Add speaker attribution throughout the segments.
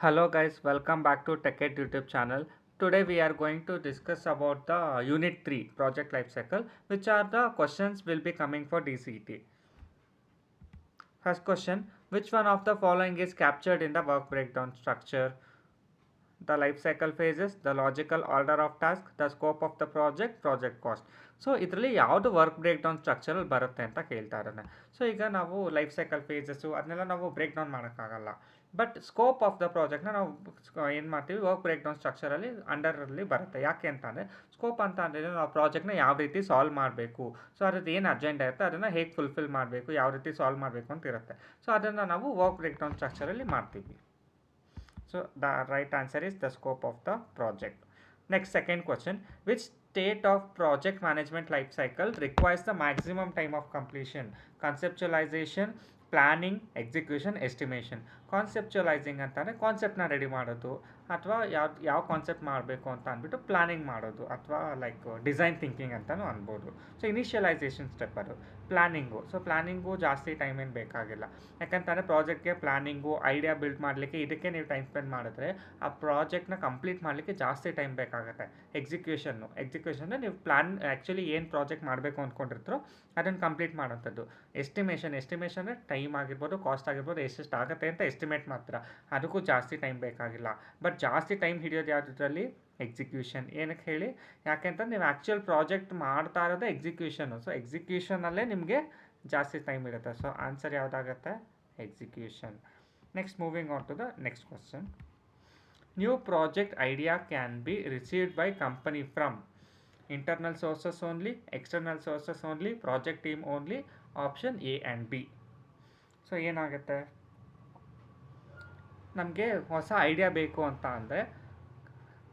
Speaker 1: Hello guys, welcome back to TechEd YouTube channel. Today we are going to discuss about the Unit 3 project lifecycle, which are the questions will be coming for DCET. First question, which one of the following is captured in the work breakdown structure? The life cycle phases, the logical order of task, the scope of the project cost. So ಇದರಲ್ಲಿ ಯಾವುದು work break down ಸ್ಟ್ರಕ್ಚರಲ್ಲಿ ಬರುತ್ತೆ ಅಂತ ಕೇಳ್ತಾ ಇದ್ದಾನೆ. So ಈಗ ನಾವು life cycle faces ಅದನ್ನೆಲ್ಲ ನಾವು ಬ್ರೇಕ್ ಡೌನ್ ಮಾಡೋಕ್ಕಾಗಲ್ಲ. ಬಟ್ ಸ್ಕೋಪ್ ಆಫ್ ದ ಪ್ರಾಜೆಕ್ಟ್ನ ನಾವು ಏನು ಮಾಡ್ತೀವಿ, ವರ್ಕ್ ಬ್ರೇಕ್ ಡೌನ್ ಸ್ಟ್ರಕ್ಚರಲ್ಲಿ ಅಂಡರಲ್ಲಿ ಬರುತ್ತೆ. ಯಾಕೆ ಅಂತಂದರೆ ಸ್ಕೋಪ್ ಅಂತ ಅಂದರೆ ನಾವು ಪ್ರಾಜೆಕ್ಟ್ನ ಯಾವ ರೀತಿ ಸಾಲ್ವ್ ಮಾಡಬೇಕು, ಸೊ ಅದ್ರದ್ದು ಏನು ಅಜೆಂಡಾ ಇರುತ್ತೆ ಅದನ್ನು ಹೇಗೆ ಫುಲ್ಫಿಲ್ ಮಾಡಬೇಕು, ಯಾವ ರೀತಿ ಸಾಲ್ವ್ ಮಾಡಬೇಕು ಅಂತ ಇರುತ್ತೆ. ಸೊ ಅದನ್ನು ನಾವು ವರ್ಕ್ ಬ್ರೇಕ್ ಡೌನ್ ಸ್ಟ್ರಕ್ಚರಲ್ಲಿ ಮಾಡ್ತೀವಿ. So the right answer is the scope of the project. Next, second question, which state of project management life cycle requires the maximum time of completion? Conceptualization, planning, execution, estimation. Conceptualizing ಅಂತಂದರೆ ಕಾನ್ಸೆಪ್ಟನ್ನ ready ಮಾಡೋದು, ಅಥವಾ ಯಾವ concept ಮಾಡಬೇಕು ಅಂತ ಅಂದ್ಬಿಟ್ಟು planning ಮಾಡೋದು, ಅಥವಾ ಲೈಕ್ ಡಿಸೈನ್ ಥಿಂಕಿಂಗ್ ಅಂತಲೂ ಅನ್ಬೋದು. ಸೊ ಇನಿಷಿಯಲೈಸೇಷನ್ ಸ್ಟೆಪ್ ಅದು. ಪ್ಲ್ಯಾನಿಂಗು, ಸೊ ಪ್ಲ್ಯಾನಿಂಗು ಜಾಸ್ತಿ ಟೈಮ್ ಏನು ಬೇಕಾಗಿಲ್ಲ. ಯಾಕಂತಂದರೆ ಪ್ರಾಜೆಕ್ಟ್ಗೆ ಪ್ಲ್ಯಾನಿಂಗು, ಐಡಿಯಾ ಬಿಲ್ಡ್ ಮಾಡಲಿಕ್ಕೆ ಇದಕ್ಕೆ ನೀವು ಟೈಮ್ ಸ್ಪೆಂಡ್ ಮಾಡಿದ್ರೆ ಆ ಪ್ರಾಜೆಕ್ಟ್ನ ಕಂಪ್ಲೀಟ್ ಮಾಡಲಿಕ್ಕೆ ಜಾಸ್ತಿ ಟೈಮ್ ಬೇಕಾಗುತ್ತೆ. ಎಕ್ಸಿಕ್ಯೂಷನ್ನು ನೀವು ಆ್ಯಕ್ಚುಲಿ ಏನು ಪ್ರಾಜೆಕ್ಟ್ ಮಾಡಬೇಕು ಅಂದ್ಕೊಂಡಿರ್ತೀರೋ ಅದನ್ನು ಕಂಪ್ಲೀಟ್ ಮಾಡೋಂಥದ್ದು. ಎಸ್ಟಿಮೇಷನ್ ಟೈಮ್ ಆಗಿರ್ಬೋದು, ಕಾಸ್ಟ್ ಆಗಿರ್ಬೋದು, ಎಷ್ಟೆಷ್ಟು ಆಗುತ್ತೆ ಅಂತ ಎಸ್ಟಿಮೇಟ್ ಮಾಡ್ತೀರಾ, ಅದಕ್ಕೂ ಜಾಸ್ತಿ ಟೈಮ್ ಬೇಕಾಗಿಲ್ಲ. ಬಟ್ ಜಾಸ್ತಿ ಟೈಮ್ ಹಿಡಿಯೋದು ಯಾವುದ್ರಲ್ಲಿ? ಎಕ್ಸಿಕ್ಯೂಷನ್. ಏನಕ್ಕೆ ಹೇಳಿ? ಯಾಕೆಂತಂದ್ರೆ ನೀವು ಆ್ಯಕ್ಚುಯಲ್ ಪ್ರಾಜೆಕ್ಟ್ ಮಾಡ್ತಾ ಇರೋದೇ ಎಕ್ಸಿಕ್ಯೂಷನು. ಸೊ ಎಕ್ಸಿಕ್ಯೂಷನಲ್ಲೇ ನಿಮಗೆ ಜಾಸ್ತಿ ಟೈಮ್ ಇರುತ್ತೆ. ಸೊ ಆನ್ಸರ್ ಯಾವುದಾಗುತ್ತೆ? Execution. Next, moving on to the next question. New project idea can be received by company from internal sources only, external sources only, project team only. Option A and B. So ಏನಾಗುತ್ತೆ, ನಮಗೆ ಹೊಸ idea ಬೇಕು ಅಂತ ಅಂದರೆ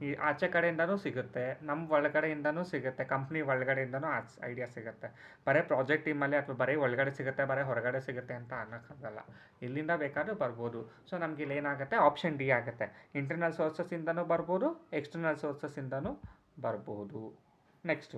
Speaker 1: ಈ ಆಚೆ ಕಡೆಯಿಂದನೂ ಸಿಗುತ್ತೆ, ನಮ್ಮ ಒಳಗಡೆಯಿಂದನೂ ಸಿಗುತ್ತೆ, ಕಂಪ್ನಿ ಒಳಗಡೆಯಿಂದನೂ ಐಡಿಯಾ ಸಿಗುತ್ತೆ. ಬರೀ ಪ್ರಾಜೆಕ್ಟ್ ಟೀಮಲ್ಲಿ ಅಥವಾ ಬರೀ ಒಳಗಡೆ ಸಿಗುತ್ತೆ, ಬರೀ ಹೊರಗಡೆ ಸಿಗುತ್ತೆ ಅಂತ ಅನ್ನೋಕ್ಕಾಗಲ್ಲ. ಇಲ್ಲಿಂದ ಬೇಕಾದರೂ ಬರ್ಬೋದು. ಸೊ ನಮ್ಗೆ ಇಲ್ಲಿ ಏನಾಗುತ್ತೆ? ಆಪ್ಷನ್ ಡಿ ಆಗುತ್ತೆ. ಇಂಟರ್ನಲ್ ಸೋರ್ಸಸ್ಸಿಂದನೂ ಬರ್ಬೋದು, ಎಕ್ಸ್ಟರ್ನಲ್ ಸೋರ್ಸಸ್ಸಿಂದನೂ ಬರ್ಬೋದು. Next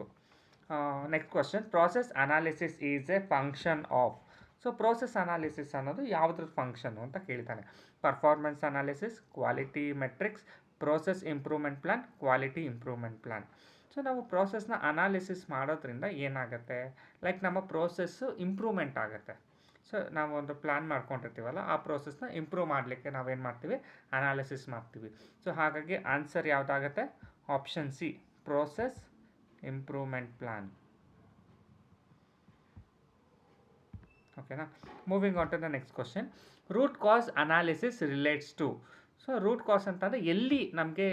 Speaker 1: question, process analysis is a function of. So process analysis ಅನ್ನೋದು ಯಾವುದ್ರ ಫಂಕ್ಷನು ಅಂತ ಕೇಳ್ತಾನೆ. Performance analysis, quality metrics, process improvement plan, quality improvement plan. So ನಾವು ಪ್ರೋಸೆಸ್ನ ಅನಾಲಿಸಿಸ್ ಮಾಡೋದ್ರಿಂದ ಏನಾಗುತ್ತೆ, ಲೈಕ್ ನಮ್ಮ ಪ್ರೋಸೆಸ್ಸು ಇಂಪ್ರೂವ್ಮೆಂಟ್ ಆಗುತ್ತೆ. ಸೊ ನಾವು ಒಂದು ಪ್ಲ್ಯಾನ್ ಮಾಡ್ಕೊಂಡಿರ್ತೀವಲ್ಲ, ಆ ಪ್ರೋಸೆಸ್ನ ಇಂಪ್ರೂವ್ ಮಾಡಲಿಕ್ಕೆ ನಾವೇನು ಮಾಡ್ತೀವಿ? ಅನಾಲಿಸಿಸ್ ಮಾಡ್ತೀವಿ. ಸೊ ಹಾಗಾಗಿ ಆನ್ಸರ್ ಯಾವುದಾಗುತ್ತೆ? Option C, process improvement plan. ಓಕೆನಾ? Moving on to the next question, root cause analysis relates to. So root cause ಅಂತಂದರೆ ಎಲ್ಲಿ ನಮಗೆ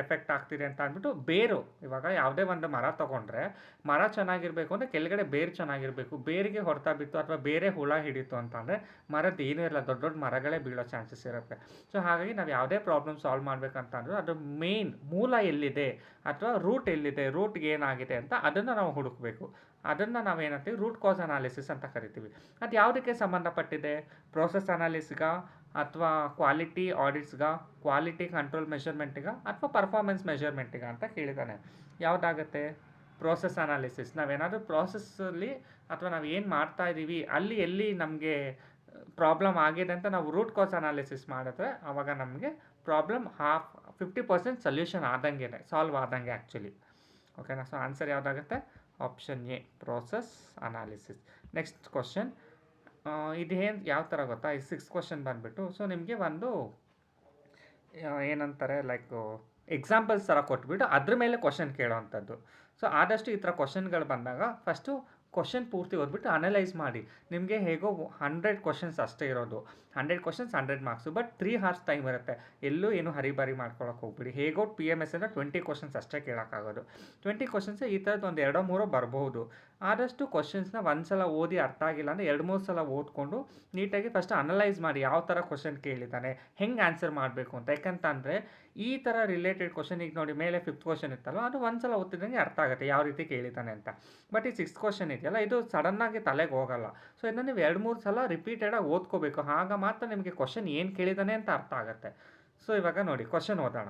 Speaker 1: ಎಫೆಕ್ಟ್ ಆಗ್ತಿದೆ ಅಂತ ಅಂದ್ಬಿಟ್ಟು ಬೇರು. ಇವಾಗ ಯಾವುದೇ ಒಂದು ಮರ ತೊಗೊಂಡ್ರೆ ಮರ ಚೆನ್ನಾಗಿರಬೇಕು ಅಂದರೆ ಕೆಳಗಡೆ ಬೇರು ಚೆನ್ನಾಗಿರಬೇಕು. ಬೇರಿಗೆ ಹೊಡೆತ ಬಿತ್ತು ಅಥವಾ ಬೇರೆ ಹುಳ ಹಿಡಿತು ಅಂತಂದರೆ ಮರದ್ದು ಏನೂ ಇರಲ್ಲ, ದೊಡ್ಡ ದೊಡ್ಡ ಮರಗಳೇ ಬೀಳೋ ಚಾನ್ಸಸ್ ಇರುತ್ತೆ. ಸೊ ಹಾಗಾಗಿ ನಾವು ಯಾವುದೇ ಪ್ರಾಬ್ಲಮ್ ಸಾಲ್ವ್ ಮಾಡಬೇಕಂತಂದ್ರೆ ಅದು ಮೇನ್ ಮೂಲ ಎಲ್ಲಿದೆ ಅಥವಾ ರೂಟ್ ಎಲ್ಲಿದೆ, ರೂಟ್ಗೆ ಏನಾಗಿದೆ ಅಂತ ಅದನ್ನು ನಾವು ಹುಡುಕಬೇಕು. ಅದನ್ನು ನಾವೇನಂತೀವಿ? ರೂಟ್ ಕಾಸ್ ಅನಾಲಿಸಿಸ್ ಅಂತ ಕರಿತೀವಿ. ಅದು ಯಾವುದಕ್ಕೆ ಸಂಬಂಧಪಟ್ಟಿದೆ? ಪ್ರೋಸೆಸ್ ಅನಾಲಿಸ್ಗ, ಅಥವಾ ಕ್ವಾಲಿಟಿ ಆಡಿಟ್ಸ್ಗ, ಕ್ವಾಲಿಟಿ ಕಂಟ್ರೋಲ್ ಮೆಷರ್ಮೆಂಟಿಗ, ಅಥವಾ ಪರ್ಫಾರ್ಮೆನ್ಸ್ ಮೆಷರ್ಮೆಂಟಿಗ ಅಂತ ಕೇಳಿದ್ದಾನೆ. ಯಾವುದಾಗುತ್ತೆ? Process analysis. ನಾವೇನಾದರೂ ಪ್ರಾಸೆಸ್ಸಲ್ಲಿ ಅಥವಾ ನಾವು ಏನು ಮಾಡ್ತಾ ಇದ್ದೀವಿ ಅಲ್ಲಿ ಎಲ್ಲಿ ನಮಗೆ ಪ್ರಾಬ್ಲಮ್ ಆಗಿದೆ ಅಂತ ನಾವು ರೂಟ್ ಕಾಸ್ ಅನಾಲಿಸಿಸ್ ಮಾಡಿದ್ರೆ ಆವಾಗ ನಮಗೆ ಪ್ರಾಬ್ಲಮ್ 50% ಸೊಲ್ಯೂಷನ್ ಆದಂಗೆ, ಸಾಲ್ವ್ ಆದಂಗೆ ಆ್ಯಕ್ಚುಲಿ. ಓಕೆನಾ? ಸೊ ಆನ್ಸರ್ ಯಾವುದಾಗುತ್ತೆ? Option A, process analysis. Next question, ಇದೇನು ಯಾವ ಥರ ಗೊತ್ತಾ? ಈ 6th ಕ್ವಶನ್ ಬಂದುಬಿಟ್ಟು, ಸೊ ನಿಮಗೆ ಒಂದು ಏನಂತಾರೆ, ಲೈಕ್ ಎಕ್ಸಾಂಪಲ್ಸ್ ಥರ ಕೊಟ್ಬಿಟ್ಟು ಅದ್ರ ಮೇಲೆ ಕ್ವಶನ್ ಕೇಳೋವಂಥದ್ದು. ಸೊ ಆದಷ್ಟು ಈ ಥರ ಕ್ವಶನ್ಗಳು ಬಂದಾಗ ಫಸ್ಟು ಕ್ವಶನ್ ಪೂರ್ತಿ ಓದ್ಬಿಟ್ಟು ಅನಲೈಸ್ ಮಾಡಿ. ನಿಮಗೆ ಹೇಗೋ 100 ಕ್ವಶನ್ಸ್ ಅಷ್ಟೇ ಇರೋದು, 100 questions 100 marks, but 3 hours time ಇರುತ್ತೆ. ಎಲ್ಲೂ ಏನು ಹರಿಬರಿ ಮಾಡ್ಕೊಳಕ್ಕೆ ಹೋಗ್ಬಿಡಿ. ಹೇಗೋ PMS ಅಂದರೆ 20 ಕ್ವಶನ್ಸ್ ಅಷ್ಟೇ ಕೇಳೋಕ್ಕಾಗೋದು. 20 ಕ್ವಶನ್ಸ್ ಈ ಥರದ್ದು ಒಂದು 2-3 ಬರ್ಬೋದು. ಆದಷ್ಟು ಕ್ವಶನ್ಸ್ನ ಒಂದು ಸಲ ಓದಿ ಅರ್ಥ ಆಗಿಲ್ಲ ಅಂದರೆ 2-3 ಸಲ ಓದ್ಕೊಂಡು ನೀಟಾಗಿ ಫಸ್ಟ್ ಅನಲೈಸ್ ಮಾಡಿ ಯಾವ ಥರ ಕ್ವಶನ್ ಕೇಳಿದ್ದಾನೆ, ಹೆಂಗೆ ಆನ್ಸರ್ ಮಾಡಬೇಕು ಅಂತ. ಯಾಕಂತಂದರೆ ಈ ಥರ ರಿಲೇಟೆಡ್ ಕ್ವಶನ್, ಈಗ ನೋಡಿ ಮೇಲೆ 5th ಕ್ವಶನ್ ಇತ್ತಲ್ಲ, ಅದು ಒಂದು ಸಲ ಓದ್ತಿದ್ದಂಗೆ ಅರ್ಥ ಆಗುತ್ತೆ ಯಾವ ರೀತಿ ಕೇಳಿದ್ದಾನೆ ಅಂತ. ಬಟ್ ಈ 6th ಕ್ವಶನ್ ಇದೆಯಲ್ಲ, ಇದು ಸಡನ್ನಾಗಿ ತಲೆಗೆ ಹೋಗಲ್ಲ. ಸೊ ಇದನ್ನು ನೀವು 2-3 ಸಲ ರಿಪೀಟೆಡಾಗಿ ಓದ್ಕೋಬೇಕು. ಆಗ ಮಾತ್ರ ನಿಮಗೆ ಕ್ವಶನ್ ಏನು ಕೇಳಿದ್ದಾನೆ ಅಂತ ಅರ್ಥ ಆಗುತ್ತೆ. ಸೊ ಇವಾಗ ನೋಡಿ ಕ್ವಶನ್ ಓದೋಣ.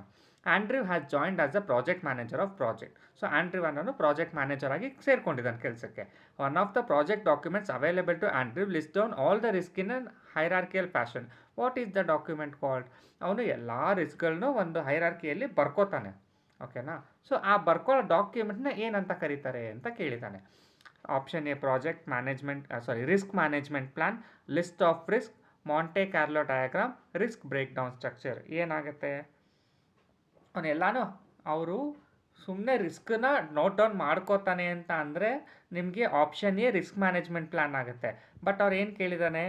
Speaker 1: Andrew has joined as a project manager of project. So Andrew ಅನ್ನೋನು ಪ್ರಾಜೆಕ್ಟ್ ಮ್ಯಾನೇಜರ್ ಆಗಿ ಸೇರ್ಕೊಂಡಿದ್ದಾನೆ ಕೆಲಸಕ್ಕೆ. One of the project documents available to Andrew list down all the risk in an hierarchical fashion. What is the document called? ಅವನು ಎಲ್ಲ ರಿಸ್ಕ್ಗಳನ್ನೂ ಒಂದು ಹೈರಾರ್ಕಿಯಲ್ಲಿ ಬರ್ಕೋತಾನೆ. ಓಕೆನಾ? So ಆ ಬರ್ಕೊಳ್ಳೋ ಡಾಕ್ಯುಮೆಂಟ್ನ ಏನಂತ ಕರೀತಾರೆ ಅಂತ ಕೇಳಿದ್ದಾನೆ. Option A project management risk management plan, list of risk, Monte Carlo diagram, risk break down structure. ಏನಾಗುತ್ತೆ, ಅವನೆಲ್ಲಾನು ಅವರು ಸುಮ್ಮನೆ ರಿಸ್ಕನ್ನ ನೋಟ್ ಡೌನ್ ಮಾಡ್ಕೋತಾನೆ ಅಂತ ಅಂದರೆ ನಿಮಗೆ option A risk management plan ಆಗುತ್ತೆ. ಬಟ್ ಅವ್ರು ಏನು ಕೇಳಿದಾನೆ,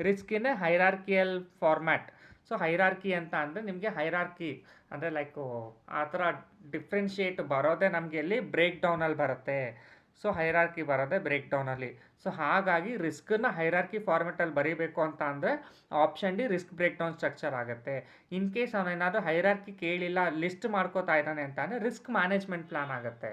Speaker 1: ರಿಸ್ಕಿನ ಹೈರಾರ್ಕಿಯಲ್ ಫಾರ್ಮ್ಯಾಟ್. ಸೊ ಹೈರಾರ್ಕಿ ಅಂತ ಅಂದರೆ ನಿಮಗೆ ಹೈರಾರ್ಕಿ ಅಂದರೆ ಲೈಕು ಆ ಥರ ಡಿಫ್ರೆನ್ಷಿಯೇಟ್ ಬರೋದೇ ನಮಗೆ ಎಲ್ಲಿ ಬ್ರೇಕ್ ಡೌನಲ್ಲಿ ಬರುತ್ತೆ. ಸೊ ಹೈರಾರ್ಕಿ ಬರೋದೇ ಬ್ರೇಕ್ ಡೌನಲ್ಲಿ. ಸೊ ಹಾಗಾಗಿ ರಿಸ್ಕನ್ನ ಹೈರಾರ್ಕಿ ಫಾರ್ಮೆಟಲ್ಲಿ ಬರೀಬೇಕು ಅಂತ ಅಂದರೆ option D risk break down structure ಆಗುತ್ತೆ. ಇನ್ ಕೇಸ್ ಅವನೇನಾದರೂ ಹೈರಾರ್ಕಿ ಕೇಳಿಲ್ಲ, ಲಿಸ್ಟ್ ಮಾಡ್ಕೋತಾ ಇದ್ದಾನೆ ಅಂತ ಅಂದರೆ ರಿಸ್ಕ್ ಮ್ಯಾನೇಜ್ಮೆಂಟ್ ಪ್ಲಾನ್ ಆಗುತ್ತೆ.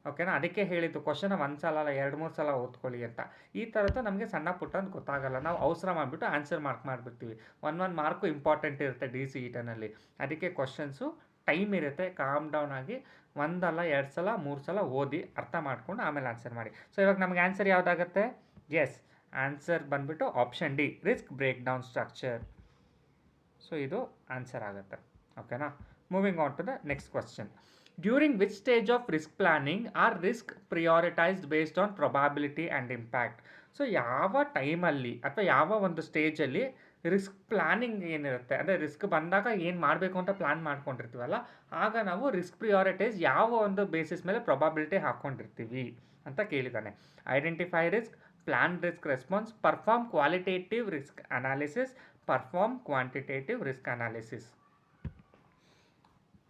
Speaker 1: ಓಕೆನಾ? ಅದಕ್ಕೆ ಹೇಳಿದ್ದು ಕ್ವಶನ್ ಒಂದು ಸಲ ಅಲ್ಲ 2-3 ಸಲ ಓದ್ಕೊಳ್ಳಿ ಅಂತ. ಈ ಥರದ್ದು ನಮಗೆ ಸಣ್ಣ ಪುಟ್ಟ ಅಂತ ಗೊತ್ತಾಗಲ್ಲ, ನಾವು ಅವಸರ ಮಾಡಿಬಿಟ್ಟು ಆನ್ಸರ್ ಮಾಡಿಬಿಡ್ತೀವಿ. ಒಂದು ಮಾರ್ಕು ಇಂಪಾರ್ಟೆಂಟ್ ಇರುತ್ತೆ DCETನಲ್ಲಿ. ಅದಕ್ಕೆ ಕ್ವಶನ್ಸು ಟೈಮ್ ಇರುತ್ತೆ, ಕಾಮ್ ಡೌನ್ ಆಗಿ 1 ಅಲ್ಲ 2 ಸಲ 3 ಸಲ ಓದಿ ಅರ್ಥ ಮಾಡ್ಕೊಂಡು ಆಮೇಲೆ ಆನ್ಸರ್ ಮಾಡಿ. ಸೊ ಇವಾಗ ನಮಗೆ ಆನ್ಸರ್ ಯಾವುದಾಗುತ್ತೆ? ಎಸ್, ಆನ್ಸರ್ ಬಂದುಬಿಟ್ಟು option D risk break down structure. So ಇದು ಆನ್ಸರ್ ಆಗುತ್ತೆ. ಓಕೆನಾ? Moving on to the next question. During which stage of risk planning are risk prioritized based on probability and impact? So ಯಾವ ಟೈಮಲ್ಲಿ ಅಥವಾ ಯಾವ ಒಂದು ಸ್ಟೇಜಲ್ಲಿ ರಿಸ್ಕ್ ಪ್ಲಾನಿಂಗ್ ಏನಿರುತ್ತೆ, ಅಂದರೆ ರಿಸ್ಕ್ ಬಂದಾಗ ಏನು ಮಾಡಬೇಕು ಅಂತ ಪ್ಲ್ಯಾನ್ ಮಾಡ್ಕೊಂಡಿರ್ತೀವಲ್ಲ, ಆಗ ನಾವು ರಿಸ್ಕ್ ಪ್ರಿಯಾರಿಟೈಸ್ ಯಾವ ಒಂದು ಬೇಸಿಸ್ ಮೇಲೆ ಪ್ರೊಬಾಬಿಲಿಟಿ ಹಾಕ್ಕೊಂಡಿರ್ತೀವಿ ಅಂತ ಕೇಳಿದ್ದಾನೆ. Identify risk, plan risk response, perform qualitative risk analysis, perform quantitative risk analysis.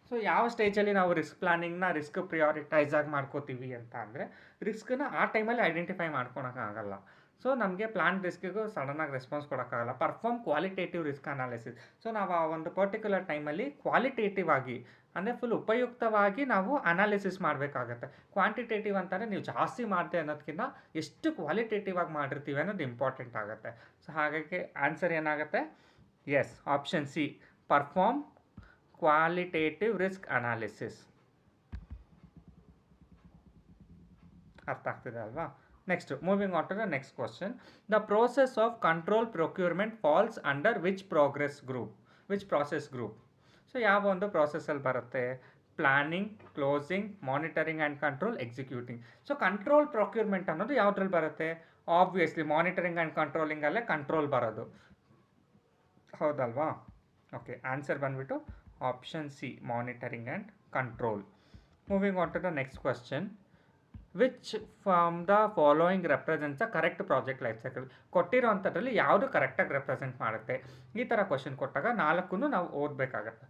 Speaker 1: So ಯಾವ ಸ್ಟೇಜಲ್ಲಿ ನಾವು ರಿಸ್ಕ್ ಪ್ಲಾನಿಂಗ್ನ ರಿಸ್ಕ್ ಪ್ರಿಯಾರಿಟೈಸ್ ಆಗಿ ಮಾಡ್ಕೋತೀವಿ ಅಂತ ಅಂದರೆ ರಿಸ್ಕನ್ನ ಆ ಟೈಮಲ್ಲಿ ಐಡೆಂಟಿಫೈ ಮಾಡ್ಕೊಳಕ್ಕಾಗಲ್ಲ. ಸೊ ನಮಗೆ ಪ್ಲಾನ್ ರಿಸ್ಕಿಗೂ ಸಡನ್ನಾಗಿ ರೆಸ್ಪಾನ್ಸ್ ಕೊಡೋಕ್ಕಾಗಲ್ಲ. Perform qualitative risk analysis. So ನಾವು ಆ ಒಂದು ಪರ್ಟಿಕ್ಯುಲರ್ ಟೈಮಲ್ಲಿ ಕ್ವಾಲಿಟೇಟಿವ್ ಆಗಿ ಅಂದರೆ ಫುಲ್ ಉಪಯುಕ್ತವಾಗಿ ನಾವು ಅನಾಲಿಸಿಸ್ ಮಾಡಬೇಕಾಗತ್ತೆ. ಕ್ವಾಂಟಿಟೇಟಿವ್ ಅಂತಂದರೆ ನೀವು ಜಾಸ್ತಿ ಮಾಡಿದೆ ಅನ್ನೋದಕ್ಕಿಂತ ಎಷ್ಟು ಕ್ವಾಲಿಟೇಟಿವ್ ಆಗಿ ಮಾಡಿರ್ತೀವಿ ಅನ್ನೋದು ಇಂಪಾರ್ಟೆಂಟ್ ಆಗುತ್ತೆ. ಸೊ ಹಾಗಾಗಿ ಆನ್ಸರ್ ಏನಾಗುತ್ತೆ? Yes, option C perform qualitative risk analysis. ಅರ್ಥ ಆಗ್ತಿದೆ ಅಲ್ವಾ? Next, moving on to the next question. The process of control procurement falls under which process group? So ಯಾವ ಒಂದು ಪ್ರಾಸೆಸ್ಸಲ್ಲಿ ಬರುತ್ತೆ? Planning, closing, monitoring and control, executing. So control procurement ಅನ್ನೋದು ಯಾವುದ್ರಲ್ಲಿ ಬರುತ್ತೆ? ಆಬ್ವಿಯಸ್ಲಿ ಮಾನಿಟರಿಂಗ್ ಆ್ಯಂಡ್ ಕಂಟ್ರೋಲಿಂಗಲ್ಲೇ ಕಂಟ್ರೋಲ್ ಬರೋದು, ಹೌದಲ್ವಾ? ಓಕೆ, ಆನ್ಸರ್ ಬಂದುಬಿಟ್ಟು option C monitoring and control. Moving on to the next question. Which from the following represents a correct project life cycle? ಕೊಟ್ಟಿರೋ ಅಂಥದ್ರಲ್ಲಿ ಯಾವುದು ಕರೆಕ್ಟಾಗಿ ರೆಪ್ರೆಸೆಂಟ್ ಮಾಡುತ್ತೆ? ಈ ಥರ ಕ್ವಶನ್ ಕೊಟ್ಟಾಗ 4 ನಾವು ಓದಬೇಕಾಗತ್ತೆ.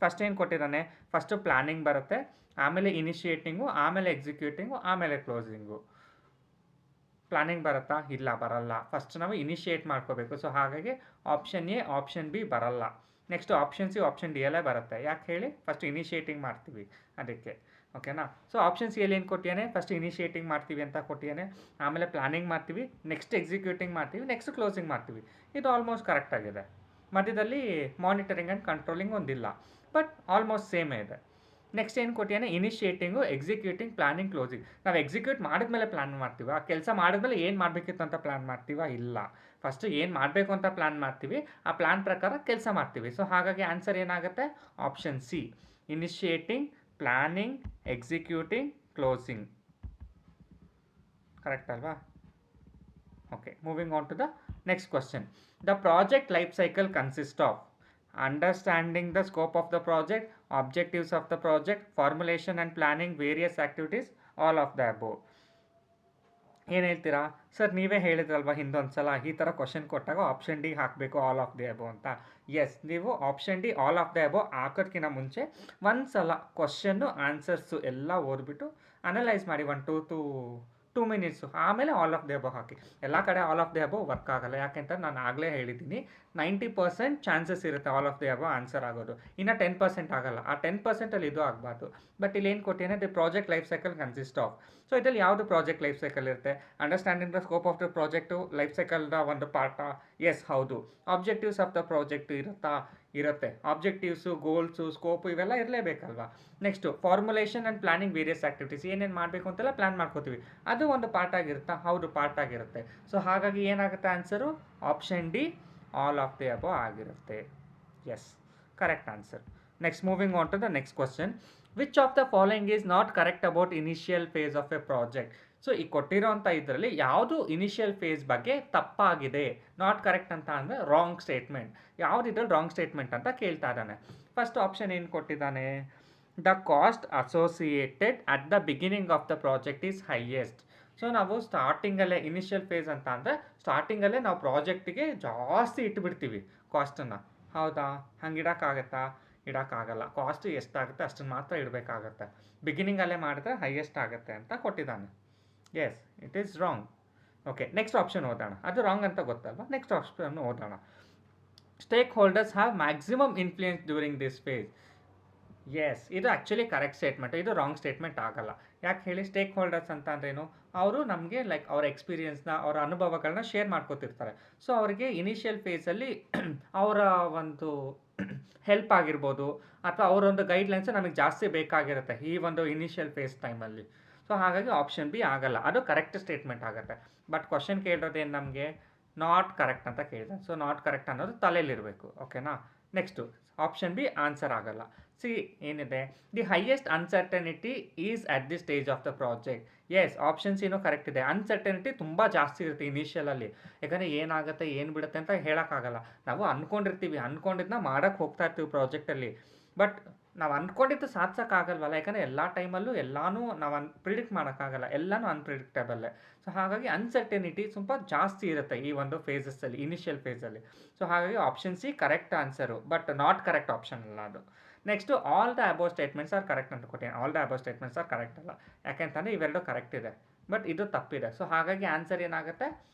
Speaker 1: ಫಸ್ಟ್ ಏನು ಕೊಟ್ಟಿದ್ದಾನೆ? ಫಸ್ಟು ಪ್ಲಾನಿಂಗ್ ಬರುತ್ತೆ, ಆಮೇಲೆ ಇನಿಷಿಯೇಟಿಂಗು, ಆಮೇಲೆ ಎಕ್ಸಿಕ್ಯೂಟಿಂಗು, ಆಮೇಲೆ ಕ್ಲೋಸಿಂಗು. ಪ್ಲಾನಿಂಗ್ ಬರುತ್ತಾ? ಇಲ್ಲ, ಬರಲ್ಲ. ಫಸ್ಟ್ ನಾವು ಇನಿಷಿಯೇಟ್ ಮಾಡ್ಕೋಬೇಕು. ಸೊ ಹಾಗಾಗಿ ಆಪ್ಷನ್ ಎ ಆಪ್ಷನ್ ಬಿ ಬರಲ್ಲ. Next option C option D ಎಲ್ಲೇ ಬರುತ್ತೆ. ಯಾಕೆ ಹೇಳಿ? ಫಸ್ಟ್ ಇನಿಷಿಯೇಟಿಂಗ್ ಮಾಡ್ತೀವಿ ಅದಕ್ಕೆ. ಓಕೆನಾ? ಸೊ ಆಪ್ಷನ್ ಸಿ ಎಲ್ಲಿ ಏನು ಕೊಟ್ಟಿಯಾನೆ? ಫಸ್ಟ್ ಇನಿಷಿಯೇಟಿಂಗ್ ಮಾಡ್ತೀವಿ ಅಂತ ಕೊಟ್ಟಿಯಾನೆ, ಆಮೇಲೆ ಪ್ಲಾನಿಂಗ್ ಮಾಡ್ತೀವಿ, ನೆಕ್ಸ್ಟ್ ಎಕ್ಸಿಕ್ಯೂಟಿಂಗ್ ಮಾಡ್ತೀವಿ, ನೆಕ್ಸ್ಟ್ ಕ್ಲೋಸಿಂಗ್ ಮಾಡ್ತೀವಿ. ಇದು ಆಲ್ಮೋಸ್ಟ್ ಕರೆಕ್ಟ್ ಆಗಿದೆ. ಮಧ್ಯದಲ್ಲಿ ಮಾನಿಟರಿಂಗ್ ಆ್ಯಂಡ್ ಕಂಟ್ರೋಲಿಂಗ್ ಒಂದಿಲ್ಲ, ಬಟ್ ಆಲ್ಮೋಸ್ಟ್ ಸೇಮೇ ಇದೆ. ನೆಕ್ಸ್ಟ್ ಏನು ಕೊಟ್ಟಿಯಾನೆ? ಇನಿಷಿಯೇಟಿಂಗು, ಎಕ್ಸಿಕ್ಯೂಟಿಂಗ್, ಪ್ಲಾನಿಂಗ್, ಕ್ಲೋಸಿಂಗ್. ನಾವು ಎಕ್ಸಿಕ್ಯೂಟ್ ಮಾಡಿದ್ಮೇಲೆ ಪ್ಲಾನ್ ಮಾಡ್ತೀವ? ಕೆಲಸ ಮಾಡಿದ್ಮೇಲೆ ಏನು ಮಾಡಬೇಕಿತ್ತು ಅಂತ ಪ್ಲಾನ್ ಮಾಡ್ತೀವ? ಇಲ್ಲ, ಫಸ್ಟು ಏನು ಮಾಡಬೇಕು ಅಂತ ಪ್ಲಾನ್ ಮಾಡ್ತೀವಿ, ಆ ಪ್ಲಾನ್ ಪ್ರಕಾರ ಕೆಲಸ ಮಾಡ್ತೀವಿ. ಸೊ ಹಾಗಾಗಿ ಆನ್ಸರ್ ಏನಾಗುತ್ತೆ? Option C initiating, planning, executing, closing. Correct ಅಲ್ವಾ? Okay, moving on to the next question. The project life cycle consist of understanding the scope of the project, objectives of the project, formulation and planning, various activities, all of the above. ಏನು ಹೇಳ್ತೀರಾ sir? ನೀವೇ ಹೇಳಿದ್ರಲ್ವ ಹಿಂದೊಂದು ಸಲ ಈ ಥರ question ಕೊಟ್ಟಾಗ option D ಹಾಕಬೇಕು all of the above ಅಂತ. Yes, ನೀವು option D all of the above ಹಾಕೋದಕ್ಕಿಂತ ಮುಂಚೆ ಒಂದು ಸಲ ಕ್ವಶನ್ನು ಆನ್ಸರ್ಸು ಎಲ್ಲ ಓದ್ಬಿಟ್ಟು ಅನಲೈಸ್ ಮಾಡಿ 1-2 ಮಿನಿಟ್ಸು, ಆಮೇಲೆ ಆಲ್ ಆಫ್ ದಿ ಅಬೋವ್ ಹಾಕಿ. ಎಲ್ಲ ಕಡೆ all of the above work ಆಗೋಲ್ಲ, ಯಾಕೆಂತ ನಾನು ಆಗಲೇ ಹೇಳಿದ್ದೀನಿ 90% ಚಾನ್ಸಸ್ ಇರುತ್ತೆ all of the above answer ಆಗೋದು, ಇನ್ನು 10% ಆಗಲ್ಲ. ಆ 10%ಅಲ್ಲಿ ಇದು ಆಗಬಾರ್ದು. ಬಟ್ ಇಲ್ಲಿ ಏನು ಕೊಟ್ಟಿದ್ದಾನೆ? The project life cycle consist of. So ಇದರಲ್ಲಿ ಯಾವುದು ಪ್ರಾಜೆಕ್ಟ್ ಲೈಫ್ ಸೈಕಲ್ ಇರುತ್ತೆ? Understanding the scope of the project life ಸೈಕಲ್ನ ಒಂದು ಪಾರ್ಟ. ಎಸ್, ಹೌದು. ಆಬ್ಜೆಕ್ಟಿವ್ಸ್ ಆಫ್ ದ ಪ್ರಾಜೆಕ್ಟ್ ಇರುತ್ತೆ. ಆಬ್ಜೆಕ್ಟಿವ್ಸು, ಗೋಲ್ಸು, ಸ್ಕೋಪು ಇವೆಲ್ಲ ಇರಲೇಬೇಕಲ್ವಾ? Next formulation and planning, various activities. ಏನೇನು ಮಾಡಬೇಕು ಅಂತೆಲ್ಲ ಪ್ಲಾನ್ ಮಾಡ್ಕೋತೀವಿ, ಅದು ಒಂದು ಪಾರ್ಟ್ ಆಗಿರುತ್ತಾ? ಹೌದು, ಪಾರ್ಟ್ ಆಗಿರುತ್ತೆ. ಸೊ ಹಾಗಾಗಿ ಏನಾಗುತ್ತೆ answer? Option D all of the above ಆಗಿರುತ್ತೆ. Yes, correct answer. Next moving on to the next question. Which of the following is not correct about initial phase of a project? So ಈ ಕೊಟ್ಟಿರೋಂಥ ಇದರಲ್ಲಿ ಯಾವುದು initial phase ಬಗ್ಗೆ ತಪ್ಪಾಗಿದೆ, not correct ಅಂತ ಅಂದರೆ wrong statement. ಯಾವ್ದು ಇದ್ರಲ್ಲಿ ರಾಂಗ್ ಸ್ಟೇಟ್ಮೆಂಟ್ ಅಂತ ಕೇಳ್ತಾ ಇದ್ದಾನೆ. ಫಸ್ಟ್ ಆಪ್ಷನ್ ಏನು ಕೊಟ್ಟಿದ್ದಾನೆ? The cost associated at the beginning of the project is highest. So ನಾವು ಸ್ಟಾರ್ಟಿಂಗಲ್ಲೇ ಇನಿಷಿಯಲ್ ಫೇಸ್ ಅಂತ ಅಂದರೆ ಸ್ಟಾರ್ಟಿಂಗಲ್ಲೇ ನಾವು ಪ್ರಾಜೆಕ್ಟಿಗೆ ಜಾಸ್ತಿ ಇಟ್ಬಿಡ್ತೀವಿ ಕಾಸ್ಟನ್ನು. ಹೌದಾ? ಹಂಗೆ ಇಡೋಕ್ಕಾಗತ್ತಾ? ಇಡೋಕ್ಕಾಗಲ್ಲ. ಕಾಸ್ಟ್ ಎಷ್ಟಾಗುತ್ತೆ ಅಷ್ಟನ್ನು ಮಾತ್ರ ಇಡಬೇಕಾಗತ್ತೆ. ಬಿಗಿನಿಂಗಲ್ಲೇ ಮಾಡಿದ್ರೆ ಹೈಯೆಸ್ಟ್ ಆಗುತ್ತೆ ಅಂತ ಕೊಟ್ಟಿದ್ದಾನೆ. Yes, it is wrong. Okay, next option ಓದೋಣ. ಅದು ರಾಂಗ್ ಅಂತ ಗೊತ್ತಲ್ವ? ನೆಕ್ಸ್ಟ್ ಆಪ್ಷನ್ ಓದೋಣ. Stakeholders have maximum influence during this phase. Yes, ಇದು ಆ್ಯಕ್ಚುಲಿ ಕರೆಕ್ಟ್ ಸ್ಟೇಟ್ಮೆಂಟ್. ಇದು ರಾಂಗ್ ಸ್ಟೇಟ್ಮೆಂಟ್ ಆಗಲ್ಲ. ಯಾಕೆ ಹೇಳಿ? ಸ್ಟೇಕ್ ಹೋಲ್ಡರ್ಸ್ ಅಂತ ಅಂದ್ರೇನು? ಅವರು ನಮಗೆ ಲೈಕ್ ಅವ್ರ ಎಕ್ಸ್ಪೀರಿಯನ್ಸ್ನ, ಅವರ ಅನುಭವಗಳನ್ನ ಶೇರ್ ಮಾಡ್ಕೋತಿರ್ತಾರೆ. ಸೊ ಅವರಿಗೆ ಇನಿಷಿಯಲ್ ಫೇಸಲ್ಲಿ ಅವರ ಒಂದು ಹೆಲ್ಪ್ ಆಗಿರ್ಬೋದು ಅಥವಾ ಅವರೊಂದು ಗೈಡ್ಲೈನ್ಸ್ ನಮಗೆ ಜಾಸ್ತಿ ಬೇಕಾಗಿರುತ್ತೆ ಈ ಒಂದು ಇನಿಷಿಯಲ್ ಫೇಸ್ ಟೈಮಲ್ಲಿ. ಸೊ ಹಾಗಾಗಿ ಆಪ್ಷನ್ ಬಿ ಆಗಲ್ಲ, ಅದು ಕರೆಕ್ಟ್ ಸ್ಟೇಟ್ಮೆಂಟ್ ಆಗುತ್ತೆ. ಬಟ್ ಕ್ವಶನ್ ಕೇಳಿರೋದೇನು ನಮಗೆ? ನಾಟ್ ಕರೆಕ್ಟ್ ಅಂತ ಕೇಳಿದೆ. ಸೊ ನಾಟ್ ಕರೆಕ್ಟ್ ಅನ್ನೋದು ತಲೆಯಲ್ಲಿರಬೇಕು. ಓಕೆನಾ? ನೆಕ್ಸ್ಟು ಆಪ್ಷನ್ ಬಿ ಆನ್ಸರ್ ಆಗಲ್ಲ. ಸಿ ಏನಿದೆ? The highest uncertainty is at the stage of the project. Yes, options ಏನೋ ಕರೆಕ್ಟ್ ಇದೆ. ಅನ್ಸರ್ಟನಿಟಿ ತುಂಬ ಜಾಸ್ತಿ ಇರುತ್ತೆ ಇನಿಷಿಯಲಲ್ಲಿ. ಯಾಕಂದರೆ ಏನಾಗುತ್ತೆ ಏನು ಬಿಡುತ್ತೆ ಅಂತ ಹೇಳೋಕ್ಕಾಗಲ್ಲ. ನಾವು ಅಂದ್ಕೊಂಡಿದ್ದನ್ನ ಮಾಡೋಕ್ಕೆ ಹೋಗ್ತಾ ಇರ್ತೀವಿ ಪ್ರಾಜೆಕ್ಟಲ್ಲಿ. ಬಟ್ ನಾವು ಅಂದ್ಕೊಂಡಿದ್ದು ಸಾಧಿಸೋಕ್ಕಾಗಲ್ವಲ್ಲ. ಯಾಕಂದರೆ ಎಲ್ಲ ಟೈಮಲ್ಲೂ ಎಲ್ಲನೂ ನಾವು ಪ್ರಿಡಿಕ್ಟ್ ಮಾಡೋಕ್ಕಾಗಲ್ಲ. ಎಲ್ಲನೂ ಅನ್ಪ್ರಿಡಿಕ್ಟಬಲ್ಲೇ. ಸೊ ಹಾಗಾಗಿ ಅನ್ಸರ್ಟನಿಟಿ ಸ್ವಲ್ಪ ಜಾಸ್ತಿ ಇರುತ್ತೆ ಈ ಒಂದು ಫೇಸಸ್ಸಲ್ಲಿ, ಇನಿಷಿಯಲ್ ಫೇಸಲ್ಲಿ. ಸೊ ಹಾಗಾಗಿ option C correct answer, but not correct option ಅಲ್ಲ ಅದು. Next all the above statements are correct ಅಂತ ಕೊಟ್ಟಿದ್ದೀನಿ. All the above statements are correct ಅಲ್ಲ. ಯಾಕೆಂತಂದರೆ ಇವೆರಡು ಕರೆಕ್ಟ್ ಇದೆ, ಬಟ್ ಇದು ತಪ್ಪಿದೆ. ಸೊ ಹಾಗಾಗಿ ಆನ್ಸರ್ ಏನಾಗುತ್ತೆ?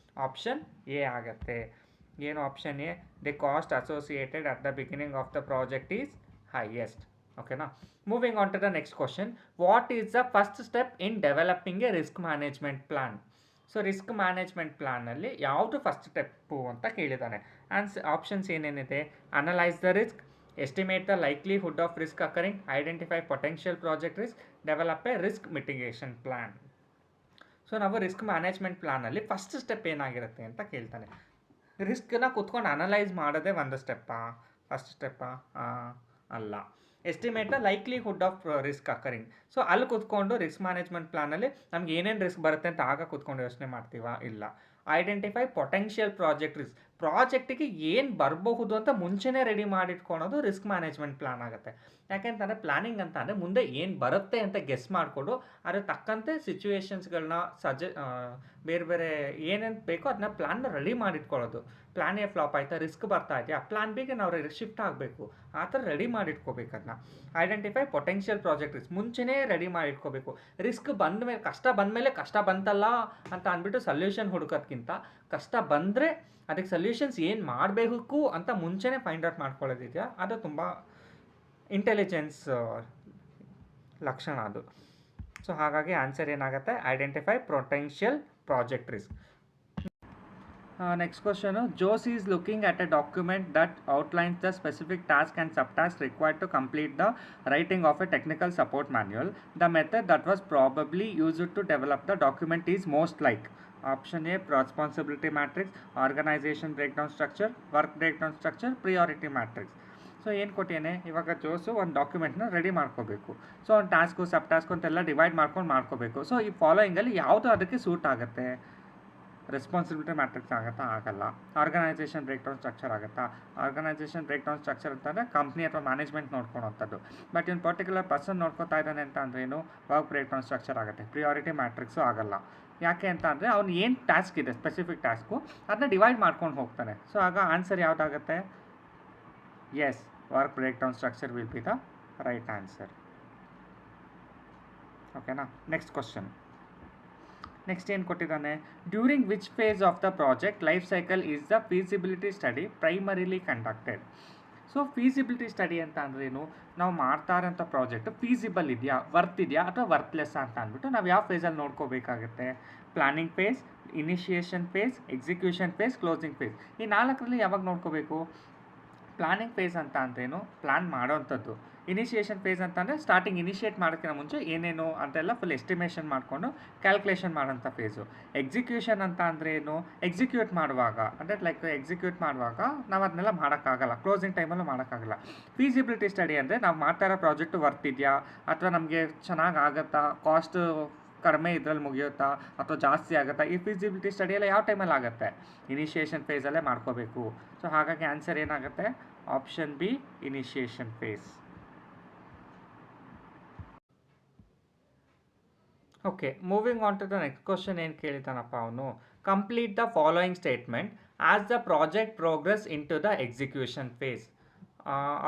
Speaker 1: ಆಪ್ಷನ್ ಎ ಆಗುತ್ತೆ. ಏನು option A? The cost associated at the beginning of the project is highest. ಓಕೆನಾ? Moving on to the next question. What is the first step in developing a risk management plan? So risk management ಪ್ಲಾನಲ್ಲಿ ಯಾವುದು first step ಅಂತ ಕೇಳಿದ್ದಾನೆ. Options ಏನೇನಿದೆ? Analyse the risk, estimate the likelihood of risk occurring, identify potential project risk, develop a risk mitigation plan. So ನಾವು risk management ಪ್ಲಾನಲ್ಲಿ first step ಏನಾಗಿರುತ್ತೆ ಅಂತ ಕೇಳ್ತಾನೆ. ರಿಸ್ಕನ್ನ ಕೂತ್ಕೊಂಡು ಅನಲೈಸ್ ಮಾಡೋದೇ ಒಂದು ಸ್ಟೆಪ್ಪಾ? ಫಸ್ಟ್ ಸ್ಟೆಪ್ಪಾ? ಅಲ್ಲ. Estimate the likelihood of risk occurring. So ಅಲ್ಲಿ ಕೂತ್ಕೊಂಡು ರಿಸ್ಕ್ ಮ್ಯಾನೇಜ್ಮೆಂಟ್ ಪ್ಲಾನಲ್ಲಿ ನಮ್ಗೆ ಏನೇನು ರಿಸ್ಕ್ ಬರುತ್ತೆ ಅಂತ ಆಗ ಕೂತ್ಕೊಂಡು ಯೋಚನೆ ಮಾಡ್ತೀವಾ? ಇಲ್ಲ. Identify potential project risk. ಪ್ರಾಜೆಕ್ಟಿಗೆ ಏನು ಬರಬಹುದು ಅಂತ ಮುಂಚೆನೇ ರೆಡಿ ಮಾಡಿಟ್ಕೊಳೋದು ರಿಸ್ಕ್ ಮ್ಯಾನೇಜ್ಮೆಂಟ್ ಪ್ಲಾನ್ ಆಗುತ್ತೆ. ಯಾಕೆಂತಂದರೆ ಪ್ಲಾನಿಂಗ್ ಅಂತ ಅಂದರೆ ಮುಂದೆ ಏನು ಬರುತ್ತೆ ಅಂತ ಗೆಸ್ ಮಾಡಿಕೊಂಡು ಅದ್ರ ತಕ್ಕಂತೆ ಸಿಚುವೇಶನ್ಸ್ಗಳನ್ನ ಬೇರೆ ಬೇರೆ ಏನೇನು ಬೇಕೋ ಅದನ್ನ ಪ್ಲಾನ್ನ ರೆಡಿ ಮಾಡಿಟ್ಕೊಳ್ಳೋದು. ಪ್ಲಾನ್ ಎ ಫ್ಲಾಪ್ ಆಯಿತಾ, ರಿಸ್ಕ್ ಬರ್ತಾ ಇದೆಯಾ, ಪ್ಲಾನ್ ಬಿಗೆ ನಾವು ಶಿಫ್ಟ್ ಆಗಬೇಕು, ಆ ಥರ ರೆಡಿ ಮಾಡಿಟ್ಕೋಬೇಕು ಅದನ್ನ. ಐಡೆಂಟಿಫೈ ಪೊಟೆನ್ಷಿಯಲ್ ಪ್ರಾಜೆಕ್ಟ್ ರಿಸ್ಕ್ ಮುಂಚೆನೇ ರೆಡಿ ಮಾಡಿಟ್ಕೋಬೇಕು. ರಿಸ್ಕ್ ಬಂದ ಮೇಲೆ, ಕಷ್ಟ ಬಂತಲ್ಲ ಅಂತ ಅಂದ್ಬಿಟ್ಟು ಸೊಲ್ಯೂಷನ್ ಹುಡುಕೋದ್ಕಿಂತ ಕಷ್ಟ ಬಂದರೆ ಅದಕ್ಕೆ ಸೊಲ್ಯೂಷನ್ಸ್ ಏನು ಮಾಡಬೇಕು ಅಂತ ಮುಂಚೆನೇ ಫೈಂಡ್ ಔಟ್ ಮಾಡ್ಕೊಳ್ಳೋದಿದೆಯಾ, ಅದು ತುಂಬ ಇಂಟೆಲಿಜೆನ್ಸ್ ಲಕ್ಷಣ ಅದು. ಸೊ ಹಾಗಾಗಿ ಆನ್ಸರ್ ಏನಾಗುತ್ತೆ? Identify potential project risk. Next question. Jose is looking at a document that outlines the specific task and sub task required to complete the writing of a technical support manual. The method that was probably used to develop the document is most like. Option A responsibility matrix, organisation breakdown structure, work breakdown structure, priority matrix. So ಏನು ಕೊಟ್ಟೇನೆ? ಇವಾಗ Jose ಒಂದು ಡಾಕ್ಯುಮೆಂಟ್ನ ready ಮಾಡ್ಕೋಬೇಕು. So ಒಂದು task ಸಬ್ task ಅಂತೆಲ್ಲ divide ಮಾಡ್ಕೋಬೇಕು. So ಈ ಫಾಲೋಯಿಂಗಲ್ಲಿ ಯಾವುದು ಅದಕ್ಕೆ ಸೂಟ್ ಆಗುತ್ತೆ? ರೆಸ್ಪಾನ್ಸಿಬಿಲಿಟಿ ಮ್ಯಾಟ್ರಿಕ್ಸ್ ಆಗುತ್ತಾ? ಆಗಲ್ಲ. ಆರ್ಗನೈಸೇಷನ್ ಬ್ರೇಕ್ಡೌನ್ ಸ್ಟ್ರಕ್ಚರ್ ಆಗುತ್ತಾ? ಆರ್ಗನೈಸೇಷನ್ ಬ್ರೇಕ್ಡೌನ್ ಸ್ಟ್ರಕ್ಚರ್ ಅಂತಂದರೆ ಕಂಪ್ನಿ ಅಥವಾ ಮ್ಯಾನೇಜ್ಮೆಂಟ್ ನೋಡ್ಕೊಳೋಂಥದ್ದು. ಬಟ್ ಇನ್ನು ಪರ್ಟಿಕ್ಯುಲರ್ ಪರ್ಸನ್ ನೋಡ್ಕೊತಾ ಇದ್ದಾನೆ ಅಂತ ಅಂದ್ರೆ ಏನು? ವರ್ಕ್ ಬ್ರೇಕ್ಡೌನ್ ಸ್ಟ್ರಕ್ಚರ್ ಆಗುತ್ತೆ. ಪ್ರಿಯಾರಿಟಿ ಮ್ಯಾಟ್ರಿಕ್ಸು ಆಗಲ್ಲ. ಯಾಕೆ ಅಂತ ಅಂದರೆ ಅವ್ನು ಏನು ಟಾಸ್ಕ್ ಇದೆ, ಸ್ಪೆಸಿಫಿಕ್ ಟಾಸ್ಕು, ಅದನ್ನ ಡಿವೈಡ್ ಮಾಡ್ಕೊಂಡು ಹೋಗ್ತಾನೆ. ಸೊ ಆಗ ಆನ್ಸರ್ ಯಾವುದಾಗುತ್ತೆ? Yes, work breakdown structure will be the right answer. ಓಕೆನಾ? Next question. ನೆಕ್ಸ್ಟ್ ಏನು ಕೊಟ್ಟಿದ್ದಾನೆ? During which phase of the project life cycle is the feasibility study primarily conducted. So feasibility study ಅಂತ ಅಂದ್ರೇನು? ನಾವು ಮಾಡ್ತಾ ಇರೋಂಥ ಪ್ರಾಜೆಕ್ಟ್ ಫೀಸಿಬಲ್ ಇದೆಯಾ, worth ಇದೆಯಾ ಅಥವಾ ವರ್ತ್ಲೆಸ್ ಅಂತ ಅಂದ್ಬಿಟ್ಟು ನಾವು ಯಾವ ಫೇಸಲ್ಲಿ ನೋಡ್ಕೋಬೇಕಾಗುತ್ತೆ? Planning phase, initiation phase, execution phase, closing phase. ಈ ನಾಲ್ಕರಲ್ಲಿ ಯಾವಾಗ ನೋಡ್ಕೋಬೇಕು? ಪ್ಲಾನಿಂಗ್ ಫೇಸ್ ಅಂತ ಅಂದ್ರೇನು? ಪ್ಲಾನ್ ಮಾಡೋವಂಥದ್ದು. ಇನಿಷಿಯೇಷನ್ ಫೇಸ್ ಅಂತಂದರೆ ಸ್ಟಾರ್ಟಿಂಗ್ ಇನಿಷಿಯೇಟ್ ಮಾಡೋಕ್ಕಿಂತ ಮುಂಚೆ ಏನೇನು ಅಂತೆಲ್ಲ ಫುಲ್ ಎಸ್ಟಿಮೇಷನ್ ಮಾಡಿಕೊಂಡು ಕ್ಯಾಲ್ಕುಲೇಷನ್ ಮಾಡೋಂಥ ಫೇಸು. ಎಕ್ಸಿಕ್ಯೂಷನ್ ಅಂತ ಅಂದರೆ ಏನು? ಎಕ್ಸಿಕ್ಯೂಟ್ ಮಾಡುವಾಗ ಅಂದರೆ ಲೈಕ್ ಎಕ್ಸಿಕ್ಯೂಟ್ ಮಾಡುವಾಗ ನಾವು ಅದನ್ನೆಲ್ಲ ಮಾಡೋಕ್ಕಾಗಲ್ಲ, ಕ್ಲೋಸಿಂಗ್ ಟೈಮಲ್ಲೂ ಮಾಡೋಕ್ಕಾಗಲ್ಲ. ಫೀಸಿಬಿಲಿಟಿ ಸ್ಟಡಿ ಅಂದರೆ ನಾವು ಮಾಡ್ತಾ ಇರೋ ಪ್ರಾಜೆಕ್ಟು ವರ್ತ್ ಇದೆಯಾ, ಅಥವಾ ನಮಗೆ ಚೆನ್ನಾಗಿ ಆಗುತ್ತಾ, ಕಾಸ್ಟು ಕಡಿಮೆ ಇದರಲ್ಲಿ ಮುಗಿಯುತ್ತಾ ಅಥವಾ ಜಾಸ್ತಿ ಆಗುತ್ತಾ, ಈ ಫೀಸಿಬಿಲಿಟಿ ಸ್ಟಡಿ ಎಲ್ಲ ಯಾವ ಟೈಮಲ್ಲಿ ಆಗುತ್ತೆ? ಇನಿಷಿಯೇಷನ್ ಫೇಸಲ್ಲೇ ಮಾಡ್ಕೋಬೇಕು. ಸೊ ಹಾಗಾಗಿ ಆನ್ಸರ್ ಏನಾಗುತ್ತೆ? Option B, initiation phase. Okay, moving on to the next question. ಏನು ಕೇಳಿದಾನಪ್ಪ ಅವನು? Complete the following statement as the project progress into the execution phase.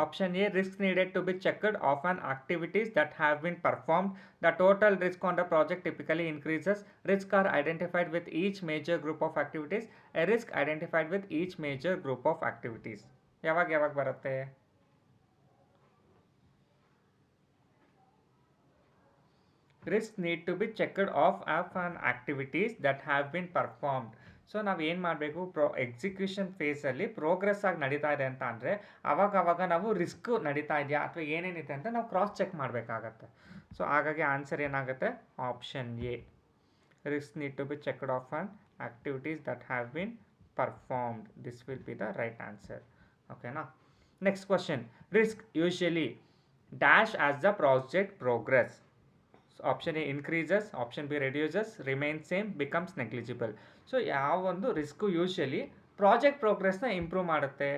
Speaker 1: Option A, risks needed to be checked off on activities that have been performed. The total risk on the project typically increases. Risks are identified with each major group of activities. A risk identified with each major group of activities. ಯಾವಾಗ ಬರುತ್ತೆ? Risks need to be checked off on activities that have been performed. So ನಾವು ಏನು ಮಾಡಬೇಕು? Execution ಫೇಸಲ್ಲಿ progress ಆಗಿ ನಡೀತಾ ಇದೆ ಅಂತ ಅಂದರೆ ಅವಾಗ ನಾವು ರಿಸ್ಕ್ ನಡೀತಾ ಇದೆಯಾ ಅಥವಾ ಏನೇನಿದೆ ಅಂತ ನಾವು ಕ್ರಾಸ್ ಚೆಕ್ ಮಾಡಬೇಕಾಗತ್ತೆ. ಸೊ ಹಾಗಾಗಿ ಆನ್ಸರ್ ಏನಾಗುತ್ತೆ? Option A, risk need to be checked off on activities that have been performed. This will be the right answer. ಓಕೆನಾ? Next question. Risk usually dash as the project progress. Option A increases, option B reduces, remain same, becomes negligible. So ಯಾವ ಒಂದು risk usually project ಪ್ರೋಗ್ರೆಸ್ನ improve ಮಾಡುತ್ತೆ?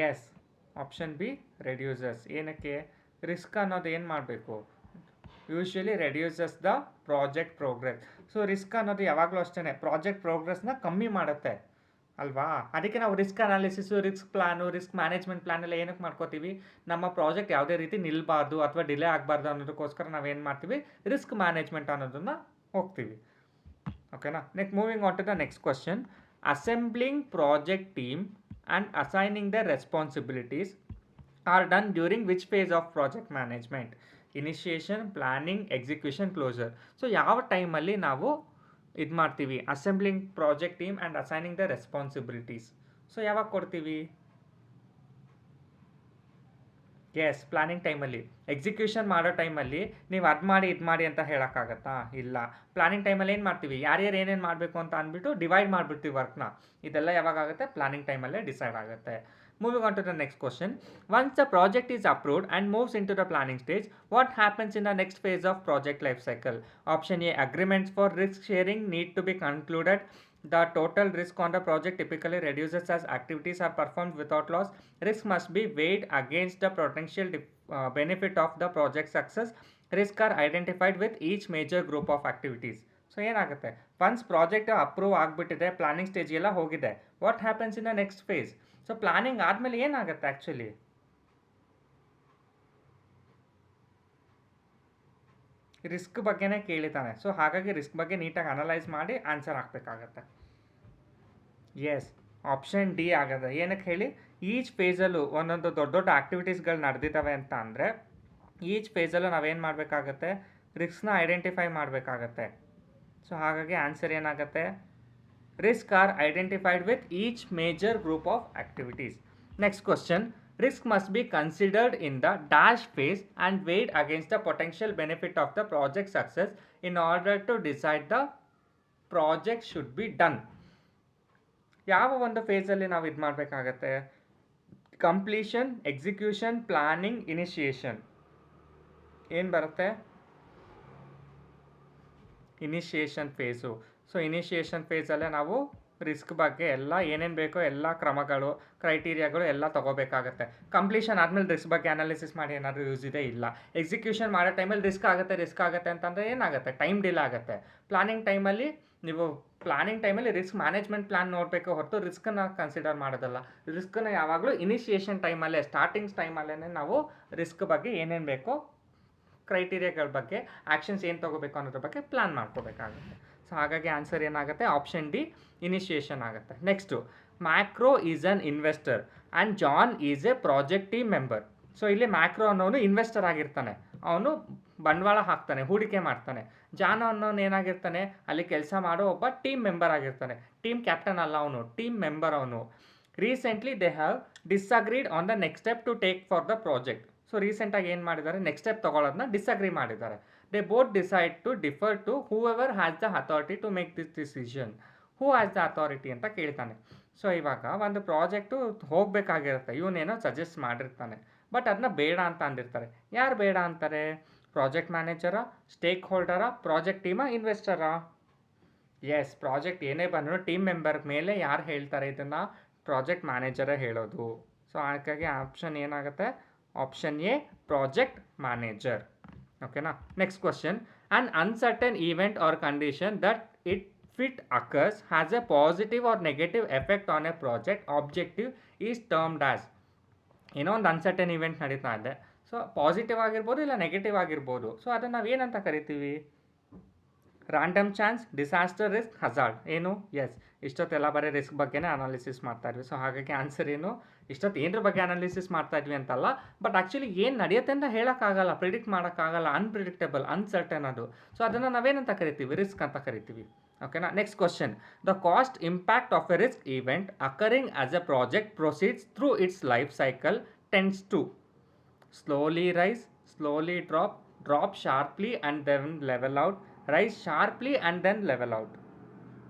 Speaker 1: Yes, option B reduces. ಏನಕ್ಕೆ? Risk ಅನ್ನೋದು ಏನು ಮಾಡಬೇಕು? Usually reduces the project progress. So risk ಅನ್ನೋದು ಯಾವಾಗಲೂ ಅಷ್ಟೇ ಪ್ರಾಜೆಕ್ಟ್ ಪ್ರೋಗ್ರೆಸ್ನ ಕಮ್ಮಿ ಮಾಡುತ್ತೆ ಅಲ್ವಾ? ಅದಕ್ಕೆ ನಾವು risk analysis, risk plan, risk management plan ಎಲ್ಲ ಏನಕ್ಕೆ ಮಾಡ್ಕೋತೀವಿ? ನಮ್ಮ ಪ್ರಾಜೆಕ್ಟ್ ಯಾವುದೇ ರೀತಿ ನಿಲ್ಲಬಾರ್ದು ಅಥವಾ ಡಿಲೇ ಆಗಬಾರ್ದು ಅನ್ನೋದಕ್ಕೋಸ್ಕರ ನಾವೇನು ಮಾಡ್ತೀವಿ? ರಿಸ್ಕ್ ಮ್ಯಾನೇಜ್ಮೆಂಟ್ ಅನ್ನೋದನ್ನು ಹೋಗ್ತೀವಿ. ಓಕೆನಾ? Next moving on to the next question. Assembling project team and assigning the responsibilities are done during which phase of project management? Initiation, planning, execution, closure. So ಯಾವ ಟೈಮಲ್ಲಿ ನಾವು ಇದು ಮಾಡ್ತೀವಿ? Assembling project team and assigning the responsibilities. So ಯಾವಾಗ ಕೊಡ್ತೀವಿ? S, planning ಟೈಮಲ್ಲಿ. Execution ಮಾಡೋ ಟೈಮಲ್ಲಿ ನೀವು ಅದು ಮಾಡಿ ಇದು ಮಾಡಿ ಅಂತ ಹೇಳೋಕ್ಕಾಗತ್ತಾ? ಇಲ್ಲ. ಪ್ಲಾನಿಂಗ್ ಟೈಮಲ್ಲಿ ಏನು ಮಾಡ್ತೀವಿ? ಯಾರ್ಯಾರು ಏನೇನು ಮಾಡಬೇಕು ಅಂತ ಅಂದ್ಬಿಟ್ಟು ಡಿವೈಡ್ ಮಾಡಿಬಿಡ್ತೀವಿ ವರ್ಕ್ನ. ಇದೆಲ್ಲ ಯಾವಾಗ ಆಗುತ್ತೆ? ಪ್ಲಾನಿಂಗ್ ಟೈಮಲ್ಲೇ ಡಿಸೈಡ್ ಆಗುತ್ತೆ. Moving on to the next question. Once the project is approved and moves into the planning stage, what happens in the next phase of project life cycle? Option A, agreements for risk sharing need to be concluded. The total risk on the project typically reduces as activities are performed without loss. Risk must be weighed against the potential benefit of the project success. Risks are identified with each major group of activities. So ಏನಾಗುತ್ತೆ? Once project approve ಆಗಿಬಿಟ್ಟಿದೆ, planning stage ಎಲ್ಲ ಹೋಗಿದೆ, what happens in the next phase? So planning ಆದಮೇಲೆ ಏನಾಗುತ್ತೆ? Actually risk ಬಗ್ಗೆನೇ ಕೇಳಿದ್ದಾನೆ. So ಹಾಗಾಗಿ risk ಬಗ್ಗೆ ನೀಟಾಗಿ ಅನಲೈಸ್ ಮಾಡಿ ಆನ್ಸರ್ ಹಾಕಬೇಕಾಗತ್ತೆ. ಎಸ್, ಆಪ್ಷನ್ ಡಿ ಆಗುತ್ತೆ. ಏನಕ್ಕೆ ಹೇಳಿ? ಈಚ್ ಫೇಸಲ್ಲೂ ಒಂದೊಂದು ದೊಡ್ಡ ದೊಡ್ಡ ಆ್ಯಕ್ಟಿವಿಟೀಸ್ಗಳು ನಡೆದಿದ್ದಾವೆ ಅಂತ ಅಂದರೆ ಈಚ್ ಫೇಸಲ್ಲೂ ನಾವೇನು ಮಾಡಬೇಕಾಗತ್ತೆ? ರಿಸ್ಕ್ನ ಐಡೆಂಟಿಫೈ ಮಾಡಬೇಕಾಗತ್ತೆ. ಸೊ ಹಾಗಾಗಿ ಆನ್ಸರ್ ಏನಾಗುತ್ತೆ? Risk are identified with each major group of activities. Next question. Risk must be considered in the dash phase and weighed against the potential benefit of the project success in order to decide the project should be done. ಯಾವ ಒಂದು ಫೇಸಲ್ಲಿ ನಾವು ಇದು ಮಾಡಬೇಕಾಗತ್ತೆ? Completion, execution, planning, initiation. ಏನು ಬರುತ್ತೆ? Initiation phase. So initiation ಫೇಸಲ್ಲೇ ನಾವು ರಿಸ್ಕ್ ಬಗ್ಗೆ ಎಲ್ಲ ಏನೇನು ಬೇಕೋ ಎಲ್ಲ ಕ್ರಮಗಳು, ಕ್ರೈಟೀರಿಯಾಗಳು ಎಲ್ಲ ತೊಗೋಬೇಕಾಗತ್ತೆ. ಕಂಪ್ಲೀಷನ್ ಆದಮೇಲೆ ರಿಸ್ಕ್ ಬಗ್ಗೆ ಅನಾಲಿಸಿಸ್ ಮಾಡಿ ಏನಾದರೂ ಯೂಸ್ ಇದೆ? ಇಲ್ಲ. ಎಕ್ಸಿಕ್ಯೂಷನ್ ಮಾಡೋ ಟೈಮಲ್ಲಿ ರಿಸ್ಕ್ ಆಗುತ್ತೆ ಅಂತಂದರೆ ಏನಾಗುತ್ತೆ? ಟೈಮ್ ಡಿಲೇ ಆಗುತ್ತೆ. ಪ್ಲಾನಿಂಗ್ ಟೈಮಲ್ಲಿ ರಿಸ್ಕ್ ಮ್ಯಾನೇಜ್ಮೆಂಟ್ ಪ್ಲಾನ್ ನೋಡಬೇಕು ಹೊರತು ರಿಸ್ಕನ್ನು ಕನ್ಸಿಡರ್ ಮಾಡೋದಲ್ಲ. ರಿಸ್ಕನ್ನು ಯಾವಾಗಲೂ ಇನಿಷಿಯೇಷನ್ ಟೈಮಲ್ಲೇ, ಸ್ಟಾರ್ಟಿಂಗ್ ಟೈಮಲ್ಲೇ ನಾವು ರಿಸ್ಕ್ ಬಗ್ಗೆ ಏನೇನು ಬೇಕೋ ಕ್ರೈಟೀರಿಯಾಗಳ ಬಗ್ಗೆ, ಆ್ಯಕ್ಷನ್ಸ್ ಏನು ತೊಗೋಬೇಕು ಅನ್ನೋದ್ರ ಬಗ್ಗೆ ಪ್ಲ್ಯಾನ್ ಮಾಡ್ಕೋಬೇಕಾಗುತ್ತೆ. ಸೊ ಹಾಗಾಗಿ ಆನ್ಸರ್ ಏನಾಗುತ್ತೆ? ಆಪ್ಷನ್ ಡಿ, ಇನಿಷಿಯೇಷನ್ ಆಗುತ್ತೆ. Next, Macro is an investor and John is a project team member. So ಇಲ್ಲಿ ಮ್ಯಾಕ್ರೋ ಅನ್ನೋನು ಇನ್ವೆಸ್ಟರ್ ಆಗಿರ್ತಾನೆ, ಅವನು ಬಂಡವಾಳ ಹಾಕ್ತಾನೆ, ಹೂಡಿಕೆ ಮಾಡ್ತಾನೆ. ಜಾನ್ ಅನ್ನೋನು ಏನಾಗಿರ್ತಾನೆ? ಅಲ್ಲಿ ಕೆಲಸ ಮಾಡೋ ಒಬ್ಬ ಟೀಮ್ ಮೆಂಬರ್ ಆಗಿರ್ತಾನೆ. ಟೀಮ್ ಕ್ಯಾಪ್ಟನ್ ಅಲ್ಲ ಅವನು, ಟೀಮ್ ಮೆಂಬರ್ ಅವನು. Recently they have disagreed on the next step to take for the project. So ರೀಸೆಂಟಾಗಿ ಏನು ಮಾಡಿದ್ದಾರೆ, ನೆಕ್ಸ್ಟ್ ಸ್ಟೆಪ್ ತೊಗೊಳೋದನ್ನ ಡಿಸ್ಅಗ್ರಿ ಮಾಡಿದ್ದಾರೆ. They both decide to defer to whoever has the authority to make this decision. Who has the authority ಅಂತ ಕೇಳ್ತಾನೆ. So ಇವಾಗ ಒಂದು project ಹೋಗಬೇಕಾಗಿರುತ್ತೆ, ಇವನೇನೋ ಸಜೆಸ್ಟ್ ಮಾಡಿರ್ತಾನೆ, ಬಟ್ ಅದನ್ನ ಬೇಡ ಅಂತ ಅಂದಿರ್ತಾರೆ. ಯಾರು ಬೇಡ ಅಂತಾರೆ? ಪ್ರಾಜೆಕ್ಟ್ ಮ್ಯಾನೇಜರಾ, ಸ್ಟೇಕ್ ಹೋಲ್ಡರಾ, ಪ್ರಾಜೆಕ್ಟ್ ಟೀಮಾ, ಇನ್ವೆಸ್ಟರಾ? ಎಸ್, ಪ್ರಾಜೆಕ್ಟ್ ಏನೇ ಬಂದರೂ ಟೀಮ್ ಮೆಂಬರ್ ಮೇಲೆ ಯಾರು ಹೇಳ್ತಾರೆ ಇದನ್ನು? ಪ್ರಾಜೆಕ್ಟ್ ಮ್ಯಾನೇಜರೇ ಹೇಳೋದು. ಸೊ ಹಾಗಾಗಿ ಆಪ್ಷನ್ ಏನಾಗುತ್ತೆ? Option A, project manager. ಓಕೆನಾ. Next question. On uncertain event or condition that it occurs has a positive or negative effect on a project objective is termed as. ಏನೋ ಒಂದು ಅನ್ಸರ್ಟನ್ ಇವೆಂಟ್ ನಡೀತಾ ಇದೆ, so positive ಆಗಿರ್ಬೋದು ಇಲ್ಲ negative ಆಗಿರ್ಬೋದು. So ಅದನ್ನು ನಾವು ಏನಂತ ಕರಿತೀವಿ? Random chance, disaster, risk, hazard. ಏನು? ಎಸ್, ಇಷ್ಟೊತ್ತೆಲ್ಲ ಬರೀ ರಿಸ್ಕ್ ಬಗ್ಗೆನೇ ಅನಾಲಿಸಿಸ್ ಮಾಡ್ತಾ ಇದ್ವಿ. ಸೊ ಹಾಗಾಗಿ ಆನ್ಸರ್ ಏನು? ಇಷ್ಟೊತ್ತು ಏನರ ಬಗ್ಗೆ ಅನಾಲಿಸಿಸ್ ಮಾಡ್ತಾ ಇದ್ವಿ ಅಂತಲ್ಲ, ಬಟ್ ಆ್ಯಕ್ಚುಲಿ ಏನು ನಡೆಯುತ್ತೆ ಅಂತ ಹೇಳೋಕ್ಕಾಗಲ್ಲ, ಪ್ರಿಡಿಕ್ಟ್ ಮಾಡೋಕ್ಕಾಗಲ್ಲ, ಅನ್ಪ್ರಿಡಿಕ್ಟಬಲ್, ಅನ್ಸರ್ಟನ್ ಅದು. ಸೊ ಅದನ್ನು ನಾವೇನಂತ ಕರಿತೀವಿ? ರಿಸ್ಕ್ ಅಂತ ಕರಿತೀವಿ. ಓಕೆನಾ. Next question. The cost impact of a risk event occurring as a project proceeds through its life cycle tends to slowly rise, slowly drop sharply and then level out, rise sharply and then level out.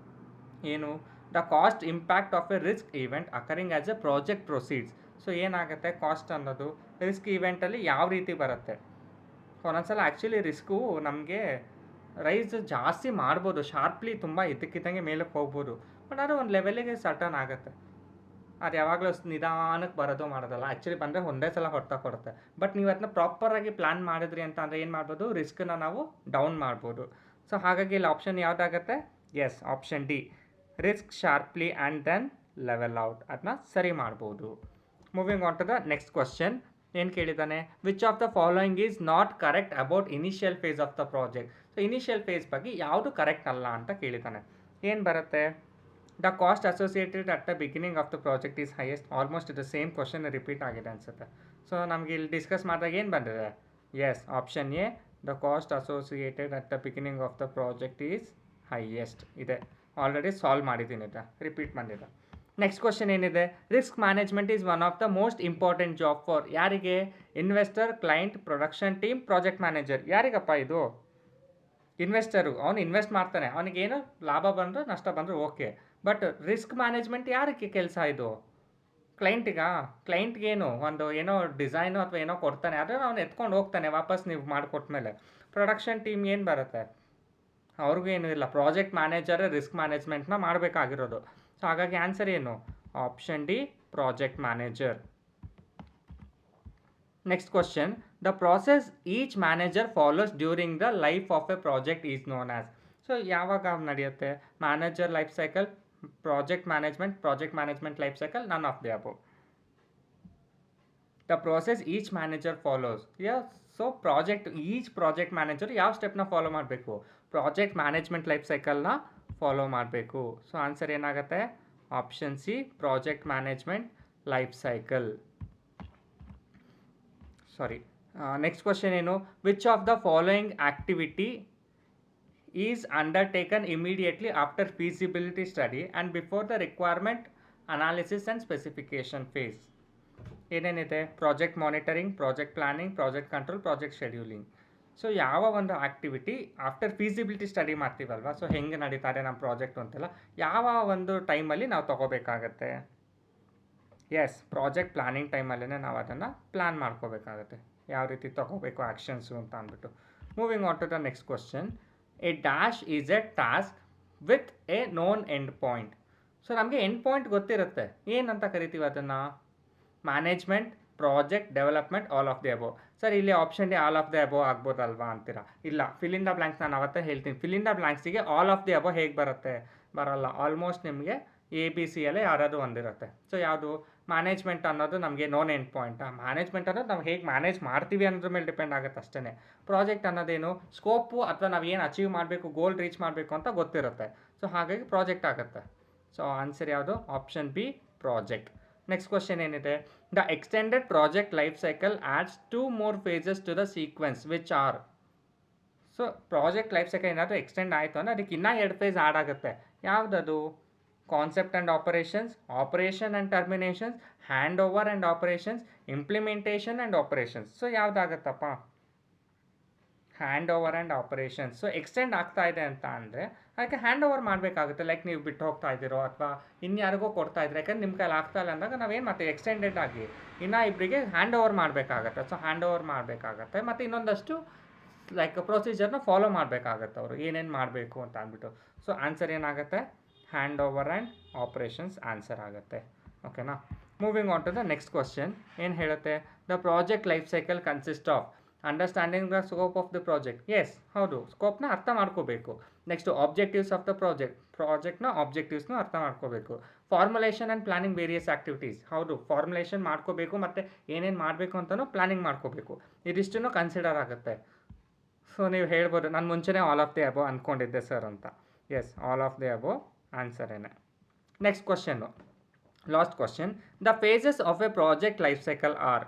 Speaker 1: ಏನು? The cost impact of a risk event occurring as a project proceeds. So ಏನಾಗುತ್ತೆ cost ಅನ್ನೋದು risk ಈವೆಂಟಲ್ಲಿ ಯಾವ ರೀತಿ ಬರುತ್ತೆ? ಒಂದೊಂದ್ಸಲ actually risk ನಮಗೆ rice ಜಾಸ್ತಿ ಮಾಡ್ಬೋದು, ಶಾರ್ಪ್ಲಿ ತುಂಬ ಇದ್ದಕ್ಕಿದ್ದಂಗೆ ಮೇಲಕ್ಕೆ ಹೋಗ್ಬೋದು, ಬಟ್ ಅದು ಒಂದು ಲೆವೆಲಿಗೆ ಸರ್ಟನ್ ಆಗುತ್ತೆ. ಅದು ಯಾವಾಗಲೂ ನಿಧಾನಕ್ಕೆ ಬರೋದು ಮಾಡೋದಲ್ಲ, ಆ್ಯಕ್ಚುಲಿ ಬಂದರೆ ಒಂದೇ ಸಲ ಹೊಡ್ತಾ ಕೊಡುತ್ತೆ. ಬಟ್ ನೀವು ಅದನ್ನ ಪ್ರಾಪರಾಗಿ ಪ್ಲ್ಯಾನ್ ಮಾಡಿದ್ರಿ ಅಂತ ಅಂದರೆ ಏನು ಮಾಡ್ಬೋದು? ರಿಸ್ಕನ್ನ ನಾವು ಡೌನ್ ಮಾಡ್ಬೋದು. ಸೊ ಹಾಗಾಗಿ ಇಲ್ಲಿ ಆಪ್ಷನ್ ಯಾವುದಾಗುತ್ತೆ? Yes, option D, risk sharply and then level out. ಅದನ್ನ ಸರಿ ಮಾಡ್ಬೋದು. Moving on to the next question. ಏನು ಕೇಳಿದ್ದಾನೆ? Which of the following is not correct about initial phase of the project. So initial phase ಬಗ್ಗೆ ಯಾವುದು correct ಅಲ್ಲ ಅಂತ ಕೇಳಿದ್ದಾನೆ. ಏನು ಬರುತ್ತೆ? The cost associated at the beginning of the project is highest. Almost ಇದು ಸೇಮ್ ಕ್ವಶನ್ ರಿಪೀಟ್ ಆಗಿದೆ ಅನಿಸುತ್ತೆ. ಸೊ ನಮಗೆ ಇಲ್ಲಿ ಡಿಸ್ಕಸ್ ಮಾಡಿದಾಗ ಏನು ಬಂದಿದೆ? Yes, option A, the cost associated at the beginning of the project is highest ಇದೆ. Already solve ಮಾಡಿದ್ದೀನಿ, ಇದು ರಿಪೀಟ್ ಬಂದಿದೆ. ನೆಕ್ಸ್ಟ್ ಕ್ವಶನ್ ಏನಿದೆ? Risk management is one of the most important job for ಯಾರಿಗೆ? Investor, client, production team, project manager. ಯಾರಿಗಪ್ಪ ಇದು? Investor. ಅವನು invest ಮಾಡ್ತಾನೆ, ಅವನಿಗೇನು ಲಾಭ ಬಂದರೂ ನಷ್ಟ ಬಂದರೂ ಓಕೆ, ಬಟ್ ರಿಸ್ಕ್ ಮ್ಯಾನೇಜ್ಮೆಂಟ್ ಯಾರಿಗೆ ಕೆಲಸ ಇದು? ಕ್ಲೈಂಟಿಗಾ? ಕ್ಲೈಂಟ್ಗೇನು ಒಂದು ಏನೋ ಡಿಸೈನು ಅಥವಾ ಏನೋ ಕೊಡ್ತಾನೆ, ಅದನ್ನು ಅವನು ಎತ್ಕೊಂಡು ಹೋಗ್ತಾನೆ ವಾಪಸ್ ನೀವು ಮಾಡಿಕೊಟ್ಮೇಲೆ. ಪ್ರೊಡಕ್ಷನ್ ಟೀಮ್ ಏನು ಬರುತ್ತೆ? ಅವ್ರಿಗೂ ಏನೂ ಇಲ್ಲ, ಪ್ರಾಜೆಕ್ಟ್ ಮ್ಯಾನೇಜರೇ ರಿಸ್ಕ್ ಮ್ಯಾನೇಜ್ಮೆಂಟ್ನ ಮಾಡಬೇಕಾಗಿರೋದು. ಸೊ ಹಾಗಾಗಿ ಆನ್ಸರ್ ಏನು? Option D, project manager. Next question. The process each manager follows during the life of a project is known as. So ಯಾವಾಗ ನಡೆಯುತ್ತೆ? Manager life cycle, project management life cycle, none of the above. The process each manager follows. So each project manager ಯಾವ ಸ್ಟೆಪ್ನ follow ಮಾಡಬೇಕು? Project management life cycle follow ಮಾಡಬೇಕು. So answer ಏನಾಗುತ್ತೆ? Option C, project management life cycle. Sorry. Next question ಏನು? Which of the following activity is undertaken immediately after feasibility study and before the requirement analysis and specification phase? ಏನೇನಿದೆ? Project monitoring, project planning, project control, project scheduling. So ಯಾವ ಒಂದು activity after feasibility study ಮಾಡ್ತೀವಲ್ವ, so ಹೆಂಗೆ ನಡೀತಾರೆ ನಮ್ಮ project ಅಂತೆಲ್ಲ, ಯಾವ ಒಂದು ಟೈಮಲ್ಲಿ ನಾವು ತೊಗೋಬೇಕಾಗತ್ತೆ? ಎಸ್, ಪ್ರಾಜೆಕ್ಟ್ ಪ್ಲಾನಿಂಗ್ ಟೈಮಲ್ಲೇ ನಾವು ಅದನ್ನು ಪ್ಲ್ಯಾನ್ ಮಾಡ್ಕೋಬೇಕಾಗತ್ತೆ, ಯಾವ ರೀತಿ ತೊಗೋಬೇಕು ಆ್ಯಕ್ಷನ್ಸು ಅಂತ ಅಂದ್ಬಿಟ್ಟು. Moving on to the next question. A dash is a task with a known end point. So ನಮಗೆ ಎಂಡ್ ಪಾಯಿಂಟ್ ಗೊತ್ತಿರುತ್ತೆ, ಏನಂತ ಕರಿತೀವಿ ಅದನ್ನು? Management, project, development, all of the above. Sir ಇಲ್ಲಿ option D all of the above ಆಗ್ಬೋದಲ್ವಾ ಅಂತೀರಾ? ಇಲ್ಲ, fill in the blanks ನಾನು ಅವತ್ತೇ ಹೇಳ್ತೀನಿ. ಫಿಲ್ ಇನ್ ದ ಬ್ಲ್ಯಾಂಕ್ಸಿಗೆ ಆಲ್ ಆಫ್ ದಿ ಅಬೋವ್ ಹೇಗೆ ಬರುತ್ತೆ? ಬರಲ್ಲ. ಆಲ್ಮೋಸ್ಟ್ ನಿಮಗೆ ಎ ಬಿ ಸಿ ಅಲ್ಲೇ ಯಾರಾದರೂ ಒಂದಿರುತ್ತೆ. ಸೊ ಯಾವುದು? ಮ್ಯಾನೇಜ್ಮೆಂಟ್ ಅನ್ನೋದು ನಮಗೆ ನೋನ್ ಎಂಡ್ ಪಾಯಿಂಟ್. ಮ್ಯಾನೇಜ್ಮೆಂಟ್ ಅನ್ನೋದು ನಾವು ಹೇಗೆ ಮ್ಯಾನೇಜ್ ಮಾಡ್ತೀವಿ ಅನ್ನೋದ್ರ ಮೇಲೆ ಡಿಪೆಂಡ್ ಆಗುತ್ತೆ ಅಷ್ಟೇ. ಪ್ರಾಜೆಕ್ಟ್ ಅನ್ನೋದೇನು? ಸ್ಕೋಪು ಅಥವಾ ನಾವು ಏನು ಅಚೀವ್ ಮಾಡಬೇಕು, ಗೋಲ್ ರೀಚ್ ಮಾಡಬೇಕು ಅಂತ ಗೊತ್ತಿರುತ್ತೆ. ಸೊ ಹಾಗಾಗಿ ಪ್ರಾಜೆಕ್ಟ್ ಆಗುತ್ತೆ. ಸೊ ಆನ್ಸರ್ ಯಾವುದು? Option B, project. Next question ಏನಿದೆ? The extended project life cycle adds 2 more phases to the sequence which are. So project life cycle ಏನಾದರೂ ಎಕ್ಸ್ಟೆಂಡ್ ಆಯಿತು ಅಂದರೆ ಅದಕ್ಕೆ ಇನ್ನೂ 2 ಫೇಸ್ ಆ್ಯಡ್ ಆಗುತ್ತೆ. ಯಾವುದದು? Concept and operations, operation and terminations, hand over and operations, implementation and operations. So ಯಾವುದಾಗತ್ತಪ್ಪ? Hand over and operations. So extend ಆಗ್ತಾ ಇದೆ ಅಂತ ಅಂದರೆ ಅದಕ್ಕೆ ಹ್ಯಾಂಡ್ ಓವರ್ ಮಾಡಬೇಕಾಗುತ್ತೆ. ಲೈಕ್ ನೀವು ಬಿಟ್ಟು ಹೋಗ್ತಾ ಇದ್ದೀರೋ ಅಥವಾ ಇನ್ಯಾರಿಗೋ ಕೊಡ್ತಾ ಇದ್ರೆ, ಯಾಕಂದ್ರೆ ನಿಮ್ಮ ಕೈಲಿ ಆಗ್ತಾ ಇಲ್ಲ ಅಂದಾಗ ನಾವೇನು ಮಾಡ್ತೀವಿ, ಎಕ್ಸ್ಟೆಂಡೆಡ್ ಆಗಿ ಇನ್ನೂ ಇಬ್ಬರಿಗೆ ಹ್ಯಾಂಡ್ ಓವರ್ ಮಾಡಬೇಕಾಗತ್ತೆ. ಸೊ ಹ್ಯಾಂಡ್ ಓವರ್ ಮಾಡಬೇಕಾಗತ್ತೆ ಮತ್ತು ಇನ್ನೊಂದಷ್ಟು ಲೈಕ್ ಪ್ರೊಸೀಜರ್ನ ಫಾಲೋ ಮಾಡಬೇಕಾಗತ್ತೆ ಅವರು ಏನೇನು ಮಾಡಬೇಕು ಅಂತ ಅಂದ್ಬಿಟ್ಟು. ಸೊ ಆನ್ಸರ್ ಏನಾಗುತ್ತೆ? Hand over and operations answer ಆಗುತ್ತೆ. ಓಕೆನಾ? Moving on to the next question. ಏನು ಹೇಳುತ್ತೆ? The project life cycle consist of understanding the scope of the project. Yes, ಹೌದು, ಸ್ಕೋಪ್ನ ಅರ್ಥ ಮಾಡ್ಕೋಬೇಕು. ನೆಕ್ಸ್ಟು ಆಬ್ಜೆಕ್ಟಿವ್ಸ್ ಆಫ್ ದ ಪ್ರಾಜೆಕ್ಟ್ನ ಆಬ್ಜೆಕ್ಟಿವ್ಸ್ನ ಅರ್ಥ ಮಾಡ್ಕೋಬೇಕು. Formulation and planning various activities. ಹೌದು, ಫಾರ್ಮುಲೇಷನ್ ಮಾಡ್ಕೋಬೇಕು ಮತ್ತು ಏನೇನು ಮಾಡಬೇಕು ಅಂತಲೂ ಪ್ಲಾನಿಂಗ್ ಮಾಡ್ಕೋಬೇಕು. ಇದಿಷ್ಟನ್ನು ಕನ್ಸಿಡರ್ ಆಗುತ್ತೆ. ಸೊ ನೀವು ಹೇಳ್ಬೋದು ನಾನು ಮುಂಚೆನೇ ಆಲ್ ಆಫ್ ದಿ ಅಬೋ ಅಂದ್ಕೊಂಡಿದ್ದೆ ಸರ್ ಅಂತ. Yes, all of the above ಆನ್ಸರೇನೆ. Next question, last question. The phases of a project life cycle are.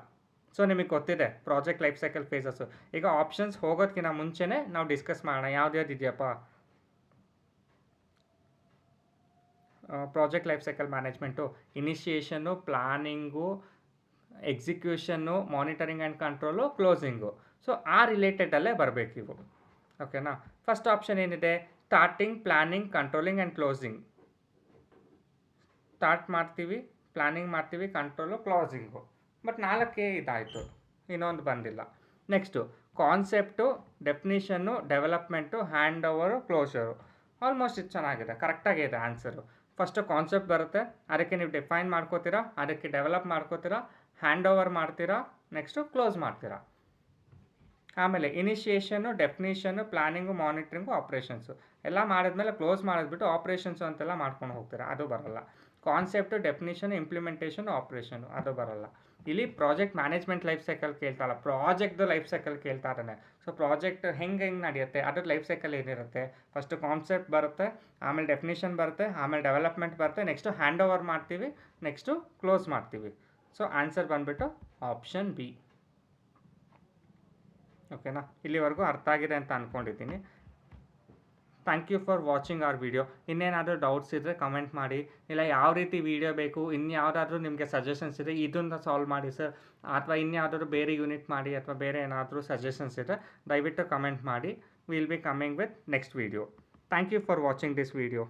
Speaker 1: So ನಿಮಗೆ ಗೊತ್ತಿದೆ ಪ್ರಾಜೆಕ್ಟ್ ಲೈಫ್ ಸೈಕಲ್ ಫೇಸಸ್ಸು. ಈಗ ಆಪ್ಷನ್ಸ್ ಹೋಗೋದಕ್ಕಿಂತ ಮುಂಚೆನೇ ನಾವು ಡಿಸ್ಕಸ್ ಮಾಡೋಣ ಯಾವ್ದು ಇದೆಯಪ್ಪ. Project life cycle management initiation, planning, execution, monitoring and control, closing. So ಆ ರಿಲೇಟೆಡಲ್ಲೇ ಬರಬೇಕು ಇವು. ಓಕೆನಾ? ಫಸ್ಟ್ ಆಪ್ಷನ್ ಏನಿದೆ? Starting, planning, controlling and closing. Start ಮಾಡ್ತೀವಿ, ಪ್ಲಾನಿಂಗ್ ಮಾಡ್ತೀವಿ, ಕಂಟ್ರೋಲು, ಕ್ಲೋಸಿಂಗು. ಬಟ್ 4 ಇದಾಯಿತು, ಇನ್ನೊಂದು ಬಂದಿಲ್ಲ. Next concept, definition, development, hand over, closure. Almost ಇದು ಚೆನ್ನಾಗಿದೆ, ಕರೆಕ್ಟಾಗಿದೆ ಆನ್ಸರು. ಫಸ್ಟು ಕಾನ್ಸೆಪ್ಟ್ ಬರುತ್ತೆ, ಅದಕ್ಕೆ ನೀವು ಡಿಫೈನ್ ಮಾಡ್ಕೋತೀರಾ, ಅದಕ್ಕೆ ಡೆವಲಪ್ ಮಾಡ್ಕೋತೀರಾ, ಹ್ಯಾಂಡ್ ಓವರ್ ಮಾಡ್ತೀರಾ, ನೆಕ್ಸ್ಟು ಕ್ಲೋಸ್ ಮಾಡ್ತೀರಾ. ಆಮೇಲೆ ಇನಿಷಿಯೇಷನ್ನು, ಡೆಫಿನಿಷನ್ನು, ಪ್ಲಾನಿಂಗು, ಮಾನಿಟ್ರಿಂಗು, ಆಪ್ರೇಷನ್ಸು ಎಲ್ಲ ಮಾಡಿದ್ಮೇಲೆ ಕ್ಲೋಸ್ ಮಾಡಿದ್ಬಿಟ್ಟು ಆಪ್ರೇಷನ್ಸು ಅಂತೆಲ್ಲ ಮಾಡ್ಕೊಂಡು ಹೋಗ್ತೀರಾ, ಅದು ಬರೋಲ್ಲ. ಕಾನ್ಸೆಪ್ಟು, ಡೆಫಿನಿಷನ್, ಇಂಪ್ಲಿಮೆಂಟೇಷನ್, ಆಪ್ರೇಷನು ಅದು ಬರೋಲ್ಲ. ಇಲ್ಲಿ ಪ್ರಾಜೆಕ್ಟ್ ಮ್ಯಾನೇಜ್ಮೆಂಟ್ ಲೈಫ್ ಸೈಕಲ್ ಕೇಳ್ತಾರಲ್ಲ, ಪ್ರಾಜೆಕ್ಟ್ದು ಲೈಫ್ ಸೈಕಲ್ ಕೇಳ್ತಾ ಇದ್ದಾನೆ. ಸೊ ಪ್ರಾಜೆಕ್ಟ್ ಹೆಂಗೆ ನಡೆಯುತ್ತೆ ಅದ್ರ ಲೈಫ್ ಸೈಕಲ್ ಏನಿರುತ್ತೆ? ಫಸ್ಟು ಕಾನ್ಸೆಪ್ಟ್ ಬರುತ್ತೆ, ಆಮೇಲೆ ಡೆಫಿನಿಷನ್ ಬರುತ್ತೆ, ಆಮೇಲೆ ಡೆವಲಪ್ಮೆಂಟ್ ಬರುತ್ತೆ, ನೆಕ್ಸ್ಟು ಹ್ಯಾಂಡ್ ಓವರ್ ಮಾಡ್ತೀವಿ, ನೆಕ್ಸ್ಟು ಕ್ಲೋಸ್ ಮಾಡ್ತೀವಿ. ಸೊ ಆನ್ಸರ್ ಬಂದುಬಿಟ್ಟು ಆಪ್ಷನ್ ಬಿ. ಓಕೆನಾ? ಇಲ್ಲಿವರೆಗೂ ಅರ್ಥ ಆಗಿದೆ ಅಂತ ಅಂದ್ಕೊಂಡಿದ್ದೀನಿ. Thank you for watching our video. ಇನ್ನೇನಾದರೂ ಡೌಟ್ಸ್ ಇದ್ದರೆ ಕಮೆಂಟ್ ಮಾಡಿ, ಇಲ್ಲ ಯಾವ ರೀತಿ ವಿಡಿಯೋ ಬೇಕು, ಇನ್ಯಾವುದಾದ್ರೂ ನಿಮಗೆ ಸಜೆಷನ್ಸ್ ಇದೆ ಇದನ್ನು ಸಾಲ್ವ್ ಮಾಡಿ ಸರ್, ಅಥವಾ ಇನ್ಯಾವುದಾದ್ರೂ ಬೇರೆ ಯೂನಿಟ್ ಮಾಡಿ, ಅಥವಾ ಬೇರೆ ಏನಾದರೂ ಸಜೆಷನ್ಸ್ ಇದೆ ದಯವಿಟ್ಟು ಕಮೆಂಟ್ ಮಾಡಿ. Will be coming with next video. Thank you for watching this video.